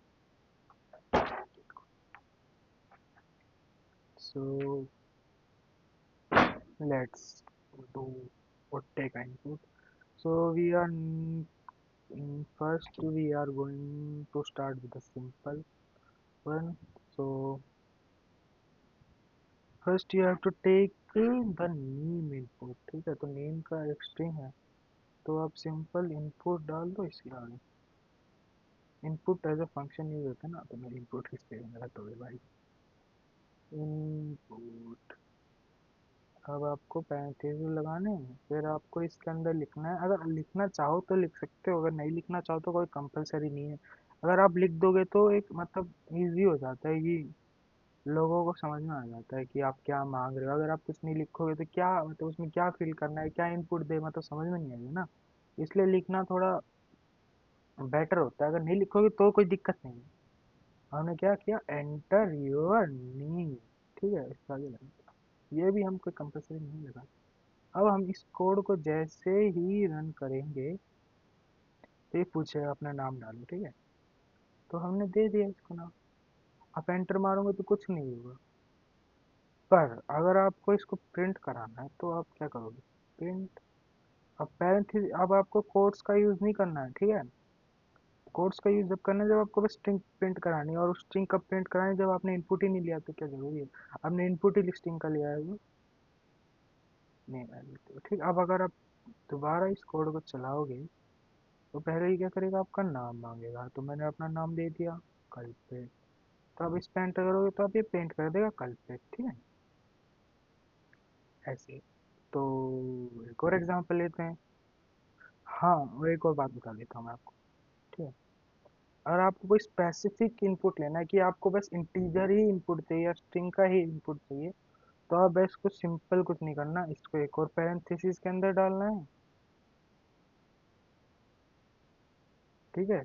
S1: so let's do or take input. So we are first we are going to start with the simple one. So first you have to take the name input. ठीक है, तो नेम का एक string है, तो आप सिंपल इनपुट डाल दो इसके आगे. Input as a function use होता है ना, तो मैं इनपुट की स्पेलिंग गलत हो गई भाई. इनपुट. अब आपको पैरेंथेसिस लगाने हैं, फिर आपको इसके अंदर लिखना है. अगर लिखना चाहो तो लिख सकते हो, अगर नहीं लिखना चाहो तो कोई कंपलसरी नहीं है. अगर आप लिख दोगे तो एक मतलब इजी हो जाता है कि लोगों को समझ में आ जाता है कि आप क्या मांग रहे हो. अगर आप कुछ नहीं लिखोगे तो क्या मतलब उसमें क्या फिल करना है, क्या इनपुट दे, मतलब समझ में नहीं आएगा ना. इसलिए लिखना थोड़ा बेटर होता है. अगर नहीं लिखोगे तो कोई दिक्कत नहीं है. हमने क्या किया, एंटर योर नेम. ठीक है, इसका आगे लगा, ये भी हम कोई कंपलसरी नहीं लगा. अब हम इस कोड को जैसे ही रन करेंगे तो ये पूछेगा अपना नाम डालो. ठीक है, तो हमने दे दिया इसको नाम. आप एंटर मारोगे तो कुछ नहीं होगा, पर अगर आपको इसको प्रिंट कराना है तो आप क्या करोगे, प्रिंट. अब पैरेंथेसिस, अब आपको कोट्स का यूज नहीं करना है. ठीक है, कोट्स का यूज जब करना है जब आपको बस स्ट्रिंग प्रिंट करानी है, और उस स्ट्रिंग कब प्रिंट करानी है, जब आपने इनपुट ही नहीं लिया तो क्या जरूरी है. आपने इनपुट ही स्ट्रिंग का लिया है वो नहीं वैल्यू. तो ठीक, अब अगर आप दोबारा इस कोड को चलाओगे तो पहले ही क्या करेगा, आपका नाम मांगेगा. तो मैंने अपना नाम दे दिया, कल्पेट. तो अब इस पे एंटर करोगे तो अब ये पेंट कर देगा कल्पेट. ठीक है, ऐसे. तो एक और एग्जांपल लेते हैं. हाँ, और एक और बात बता देता हूँ मैं आपको. ठीक है, अगर आपको कोई स्पेसिफिक इनपुट लेना है कि आपको बस इंटीजर ही इनपुट चाहिए या स्ट्रिंग का ही इनपुट चाहिए, तो आप बस कुछ सिंपल कुछ नहीं करना, इसको एक और पैरेंथेसिस के अंदर डालना है. ठीक है,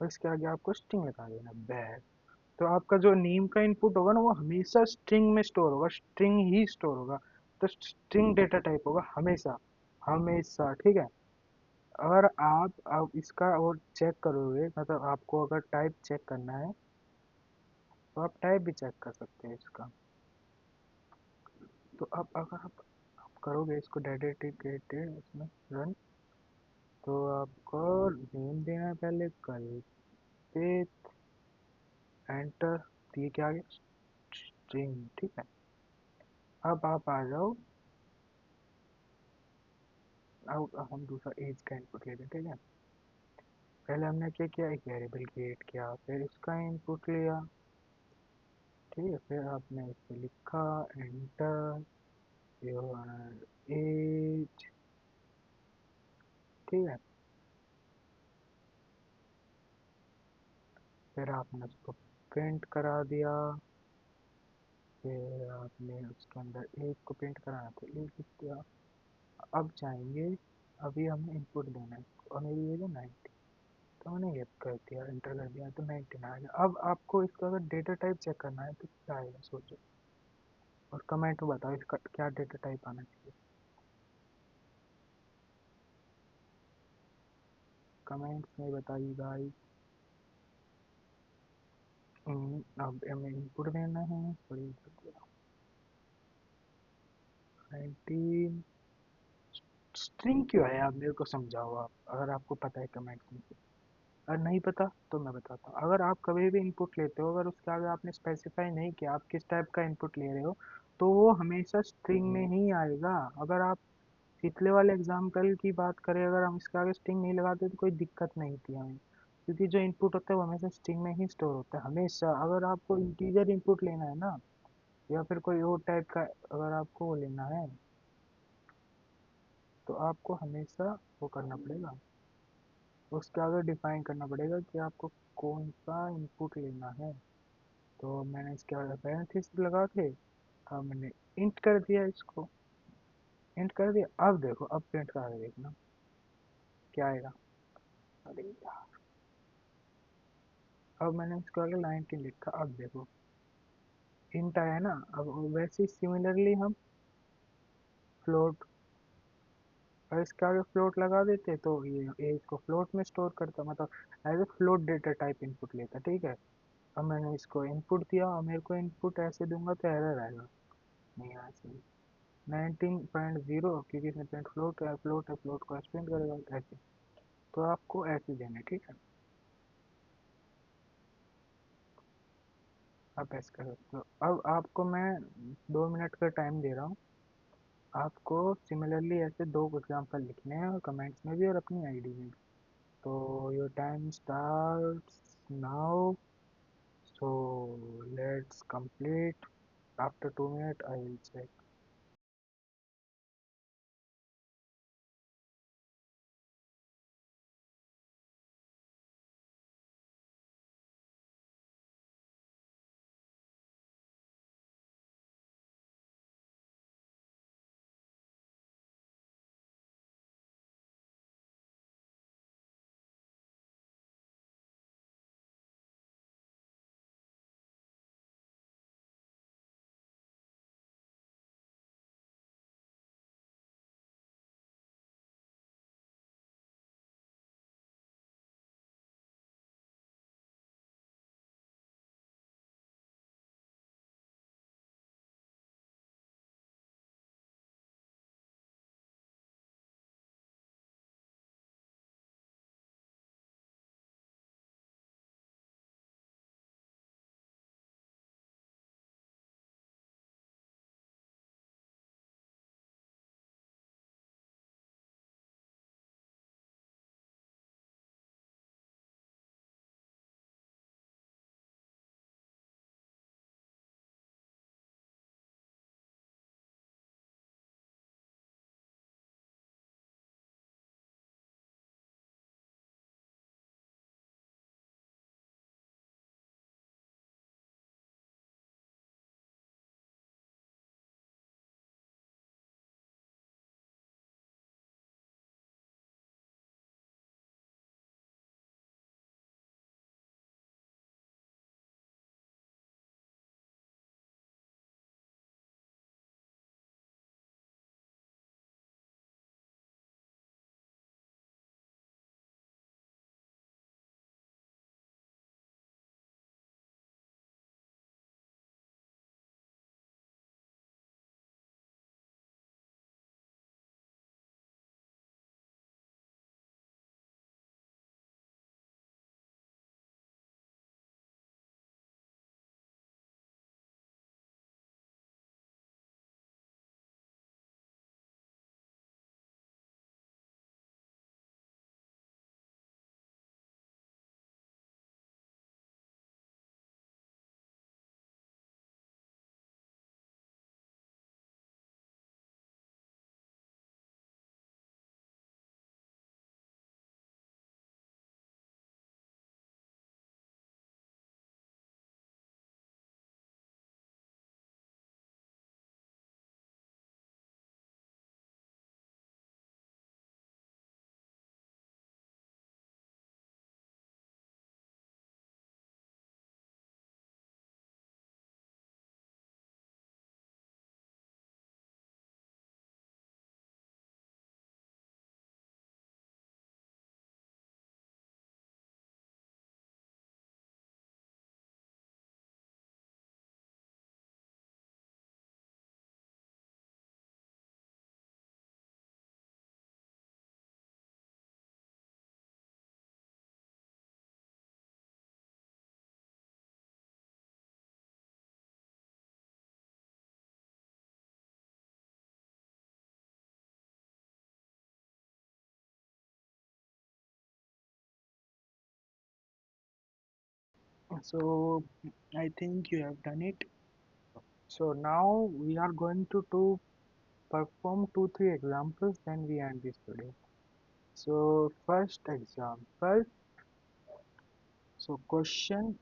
S1: और इसके आगे आपको स्ट्रिंग लगा देना, बैग. तो आपका जो नेम का इनपुट होगा ना वो हमेशा स्ट्रिंग में स्टोर होगा, स्ट्रिंग ही स्टोर होगा. तो स्ट्रिंग डेटा टाइप होगा हमेशा, हमेशा. ठीक है, अगर आप इसका और चेक करोगे, मतलब आपको अगर टाइप चेक करना है तो आप टाइप भी चेक कर सकते हैं इसका. तो अब अगर आप करोगे इसको डेडिकेटेड इसमें रन, तो आपको नेम देना है पहले कल्पित, एंटर. तो ये क्या आ गया, स्ट्रिंग. ठीक है, अब आप आ जाओ. अब हम दूसरा एज का इनपुट लेते हैं. ठीक है, पहले हमने क्या किया, एक वेरिएबल क्रिएट किया, फिर इसका इनपुट लिया. ठीक है, फिर आपने इस पे लिखा एंटर योर एज. ठीक है, फिर आपने उसको प्रिंट करा दिया। फिर आपने उसके अंदर एक को प्रिंट कराना तो एक लिख दिया। अब जाएंगे, अभी हमें इनपुट देना है और मेरी एज है 90। तो मैंने ये कर दिया, एंटर कर दिया तो 19 आ गया। अब आपको इसका अगर डेटा टाइप चेक करना है तो क्या आएगा सोचो, और कमेंट में बताओ इसका क्या डेटा टाइप आना चाहिए। कमेंट्स में बताइए भाई। अब हमें इनपुट देना है, सॉरी 19। स्ट्रिंग क्यों है आप मेरे को समझाओ, आप अगर आपको पता है कमेंट्स में से। अगर नहीं पता तो मैं बताता हूँ। अगर आप कभी भी इनपुट लेते हो, अगर उसके आगे आपने स्पेसिफाई नहीं किया आप किस टाइप का इनपुट ले रहे हो, तो वो हमेशा स्ट्रिंग में ही आएगा। अगर आप पिछले वाले एग्जाम्पल की बात करें, अगर हम इसके आगे स्ट्रिंग नहीं लगाते तो कोई दिक्कत नहीं थी हमें, क्योंकि जो इनपुट होता है वो हमेशा स्ट्रिंग में ही स्टोर होता है हमेशा। अगर आपको इंटीजर इनपुट लेना है ना, या फिर कोई और टाइप का अगर आपको वो लेना है, तो आपको हमेशा वो करना पड़ेगा, उसके आगे डिफाइन करना पड़ेगा कि आपको कौन सा इनपुट लेना है। तो मैंने इसके आगे पैरेंथेसिस लगा के अब मैंने इंट कर दिया इसको, इंट कर दिया। अब देखो, अब प्रिंट का आगे देखना क्या आएगा। अरे यार, अब मैंने इसके आगे 19 लिखा, अब देखो इंट आया है ना। अब वैसे ही सिमिलरली हम फ्लोट, और इसके आगे फ्लोट लगा देते तो ये एज को फ्लोट में स्टोर करता, मतलब as a float data type input लेता, ठीक है। अब मैंने इसको इनपुट दिया और मेरे को इनपुट ऐसे दूंगा तो एरर आएगा, नहीं ऐसे 19.0, क्योंकि इसने प्रिंट फ्लोट है, फ्लोट है, फ्लोट को एक्सपेंड करेगा ऐसे। तो आपको ऐसे देना है, ठीक है। आप ऐसे कर सकते हो। अब आपको मैं 2 मिनट का टाइम दे रहा हूँ, आपको सिमिलरली ऐसे दो एग्जाम्पल लिखने हैं, और कमेंट्स में भी और अपनी आईडी में भी। तो your time starts now, so let's complete. After 2 minute I will check. So I think you have done it. So now we are going to perform 2 3 examples, then we end this video. So first example. So question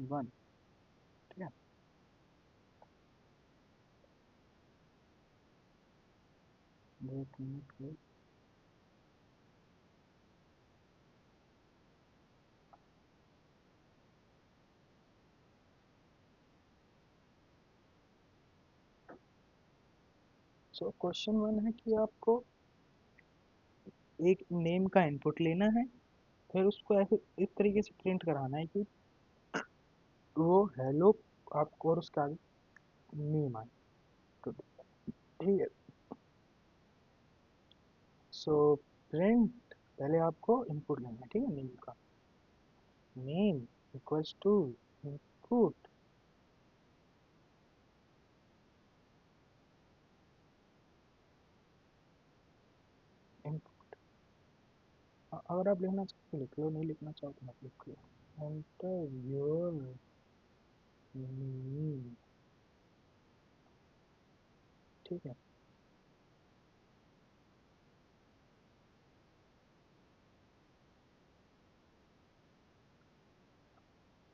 S1: one. Yeah. Wait a minute. Wait. So question one है कि आपको एक name का input लेना है, फिर उसको ऐसे इस तरीके से प्रिंट कराना है कि वो हेलो आपको और उसका नेम आए। तो ठीक है। सो प्रिंट पहले आपको इनपुट लेना है, ठीक है, नेम का। Name equals to input. Input अगर आप लिखना चाहो तो लिख लो, नहीं लिखना चाहो तो मत लिख लो। Enter your name. ठीक है।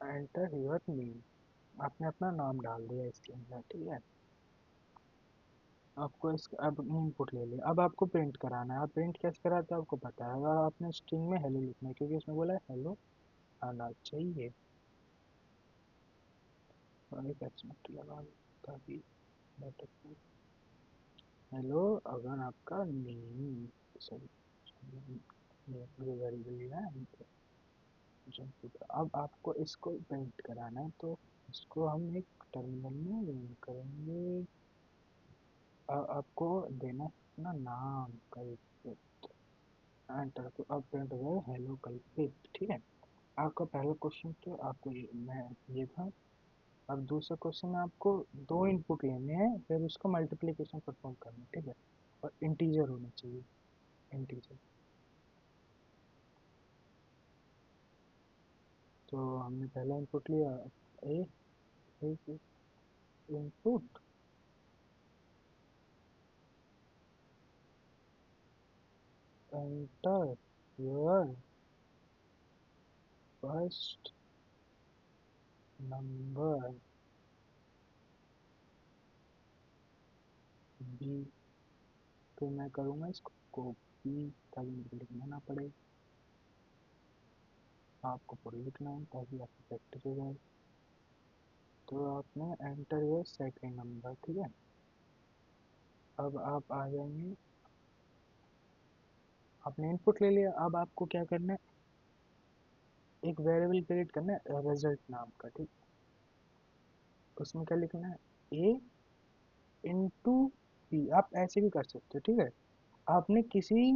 S1: एंटर योर नेम, आपने अपना नाम डाल दिया इसके अंदर, ठीक है। आपको इस अब इनपुट ले लिया, अब आपको प्रिंट कराना है। आप प्रिंट कैसे कराते हैं आपको पता है, अगर आपने स्ट्रिंग में हेलो लिखना है क्योंकि उसमें बोला है हेलो आना चाहिए, और एक एक्समेंट लगा ताकि बेटर। हेलो अगर आपका नेम, सॉरी, वेरिएबल लिया है अब आपको इसको प्रिंट कराना है, तो इसको हम एक टर्मिनल में रन करेंगे। आपको देना है अपना नाम कल्पित। एंटर, तो अब प्रिंट हो गया हेलो कल्पित, ठीक है। आपका पहला क्वेश्चन तो आपको ये था। अब दूसरा क्वेश्चन में आपको दो इनपुट लेने हैं, फिर उसको मल्टीप्लिकेशन परफॉर्म करना है, ठीक है, और इंटीजर होना चाहिए, इंटीजर। तो हमने पहला इनपुट लिया a, input enter your first number b. तो मैं करूँगा इसको कॉपी ताकि मुझे लिखना ना पड़े, आपको पूरा लिखना है ताकि आपकी प्रैक्टिस हो जाए। तो आपने एंटर योर सेकंड नंबर, ठीक है। अब आप आ जाएंगे, आपने इनपुट ले लिया, अब आपको क्या करना है, एक वेरिएबल क्रिएट करना है रिजल्ट नाम का, ठीक। उसमें क्या लिखना है ए इंटू बी, आप ऐसे भी कर सकते हो, ठीक है। आपने किसी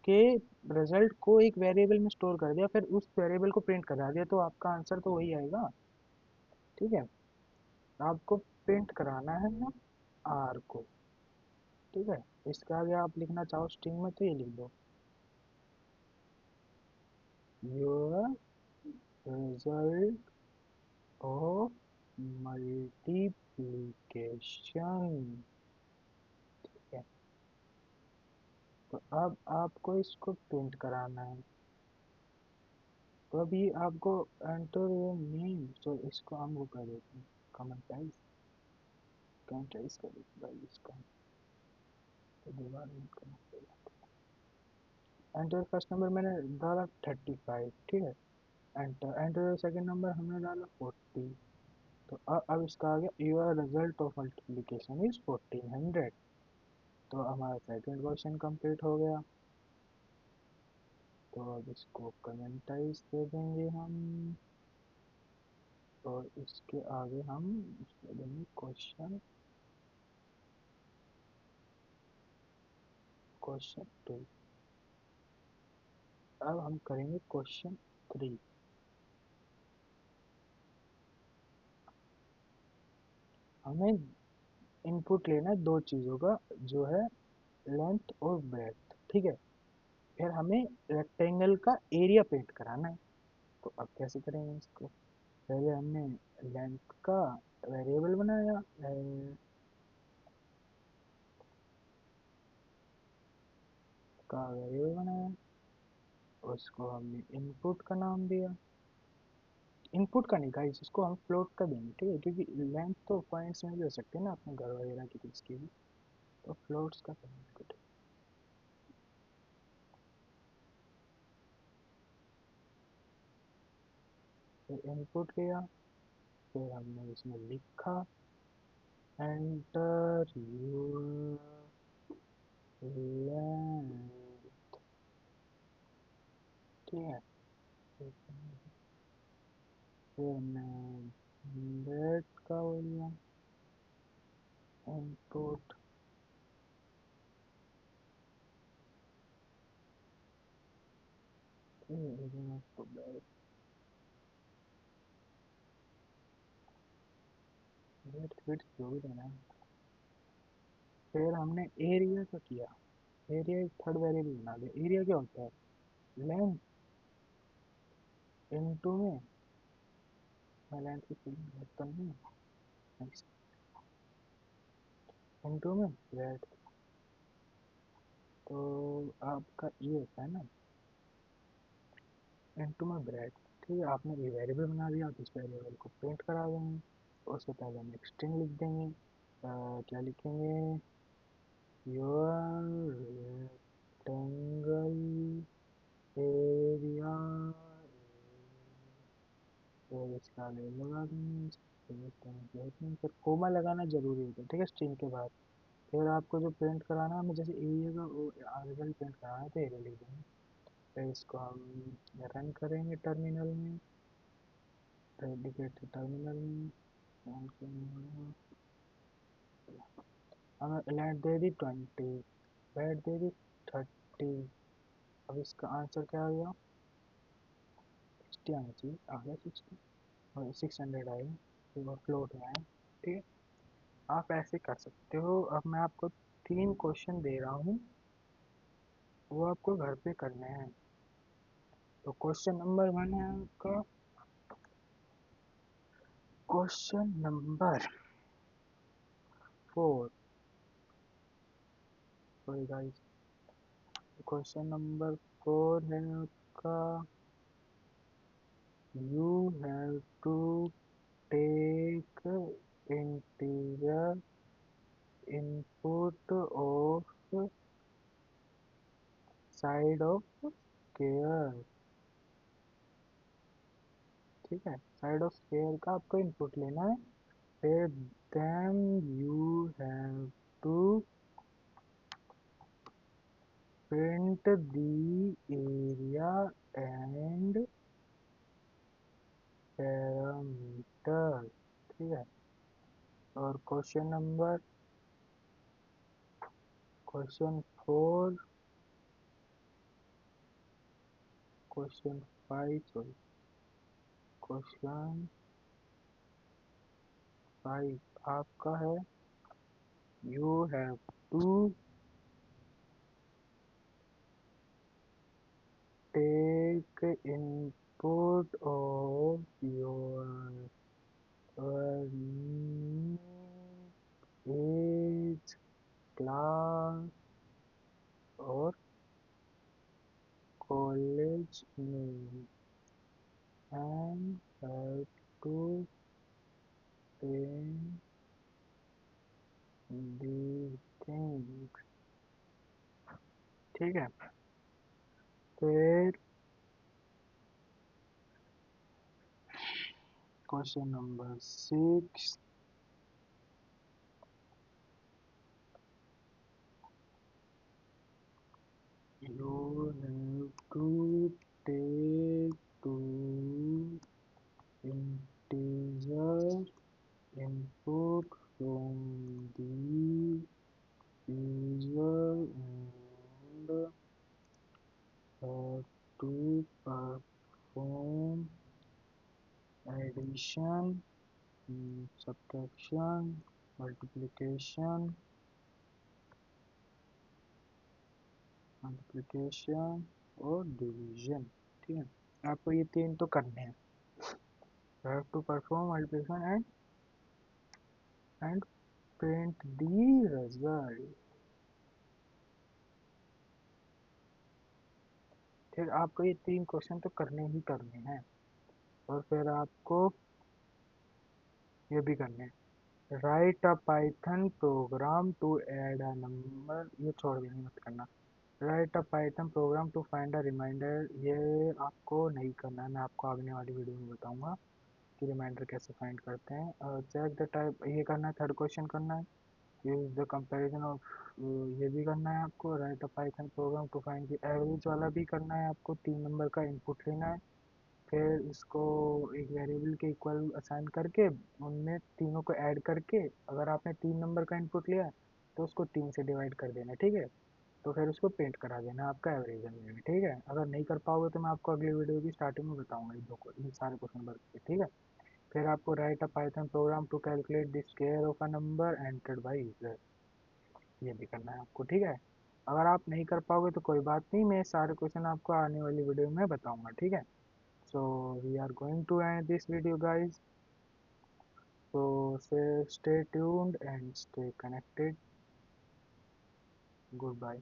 S1: के रिजल्ट को एक वेरिएबल में स्टोर कर दिया, फिर उस वेरिएबल को प्रिंट करा दिया, तो आपका आंसर तो वही आएगा, ठीक है। आपको प्रिंट कराना है ना आर को, ठीक है। इसके आगे आप लिखना चाहो स्ट्रिंग में तो ये लिख दो योर रिजल्ट ऑफ मल्टीप्लिकेशन, ठीक है। तो अब आपको इसको प्रिंट कराना है, तो अभी आपको एंटर योर नेम, तो इसको हम वो कर देते हैं कमेंटाइज, कमेंटाइज कर देते हैं भाई इसका, तो दोबारा नहीं करना पड़ेगा। एंटर फर्स्ट नंबर मैंने डाला 35, ठीक है। एंटर, एंटर सेकंड नंबर हमने डाला 40। तो अब इसका आ गया your result of multiplication is 1400। तो हमारा सेकंड क्वेश्चन कंप्लीट हो गया। तो अब इसको कमेंटाइज दे देंगे हम, और इसके आगे हम इसको देंगे क्वेश्चन 2। अब हम करेंगे क्वेश्चन 3। हमें इनपुट लेना है दो चीज़ों का, जो है लेंथ और ब्रेड्थ, ठीक है। फिर हमें रेक्टेंगल का एरिया प्रिंट कराना है। तो अब कैसे करेंगे इसको? पहले हमने लेंथ का वेरिएबल बनाया, उसको हमने इनपुट का नाम दिया। इनपुट का नहीं गाइस, इसको हम फ्लोट का देंगे, ठीक है, क्योंकि लेंथ तो पॉइंट्स में भी हो सकते हैं ना अपने घर वगैरह की चीज़ की भी। तो फ्लोट्स का करेंगे कुछ। फिर इनपुट किया, फिर हमने इसमें लिखा एंटर यूर लेंथ, ठीक है। फिर हमने डेट का बोलिए इनपुट, तो डेट फिट जो भी देना है। फिर हमने एरिया का किया, एरिया एक थर्ड वेरिएबल बना दिया। एरिया क्या होता है? लेंथ इनटू में, मैं लेंथ की फीलिंग करता नहीं, नेक्स्ट इनटू में ब्रेड। तो आपका ये होता है ना इनटू में ब्रेड, ठीक है। आपने ये वेरिएबल बना दिया, तो इस वेरिएबल को प्रिंट करा देंगे। तो उससे पहले हम एक स्ट्रिंग लिख देंगे। क्या लिखेंगे? योर रेक्टेंगल एरिया, और इसका ले लगा देंगे। फिर कोमा लगाना जरूरी होता है, ठीक है, स्ट्रिंग के बाद। फिर आपको जो प्रिंट कराना है, हमें जैसे एरिया का रिजल्ट प्रिंट कराना है तो एरिया लिख देंगे। फिर इसको हम रन करेंगे टर्मिनल में, डेडिकेटेड टर्मिनल में। हमें लेट दे दी 20, वेट दे दी 30। अब इसका आंसर क्या आ गया? 60 आना चाहिए, आ गया 60, और 600 आएगा, तो फ्लोट में आए, ठीक है। आप ऐसे कर सकते हो। अब मैं आपको 3 क्वेश्चन दे रहा हूँ, वो आपको घर पे करने हैं। तो क्वेश्चन नंबर 1 है आपका, question number 4, sorry guys, question number 4 है आपका, you have to take integer input of side of square, ठीक है। साइड ऑफ स्क्वायर का आपको इनपुट लेना है। फिर then you have to print the area and parameter, ठीक है। और क्वेश्चन 4, क्वेश्चन 5, सॉरी, क्वेश्चन 5 आपका है, you have to take input of your name, age, class और college name and have to print these things, ठीक है। फिर question number 6, you have to take two integer input from the user and have to perform addition, subtraction, multiplication multiplication और division. ठीक है, आपको ये तीन तो करने हैं। You have to perform multiplication and print the result। फिर आपको ये तीन क्वेश्चन तो करने ही करने हैं, और फिर आपको ये भी करने हैं। Write a Python program to add a number, ये छोड़ देना, मत करना। Write a Python program to find a reminder, ये आपको नहीं करना है, मैं आपको आगे वाली वीडियो में बताऊंगा कि रिमाइंडर कैसे फाइंड करते हैं। चेक द टाइप, ये करना है। थर्ड क्वेश्चन करना है, यूज द कंपैरिजन ऑफ, ये भी करना है आपको। Write a Python program to find the average वाला भी करना है आपको। 3 नंबर का इनपुट लेना है, फिर इसको एक वेरिएबल के इक्वल असाइन करके उनमें तीनों को ऐड करके, अगर आपने 3 नंबर का इनपुट लिया तो उसको 3 से डिवाइड कर देना, ठीक है। तो फिर उसको प्रिंट करा देना आपका एवरेज में, ठीक है। अगर नहीं कर पाओगे तो मैं आपको अगली वीडियो की स्टार्टिंग में बताऊंगा ये सारे क्वेश्चन भर के, ठीक है। फिर आपको write a Python program to calculate the square of a number entered by user, ये भी करना है आपको, ठीक है। अगर आप नहीं कर पाओगे तो कोई बात नहीं, मैं सारे क्वेश्चन आपको आने वाली वीडियो में बताऊंगा, ठीक है। So we are going to end this video, guys. So stay tuned and stay connected. Goodbye.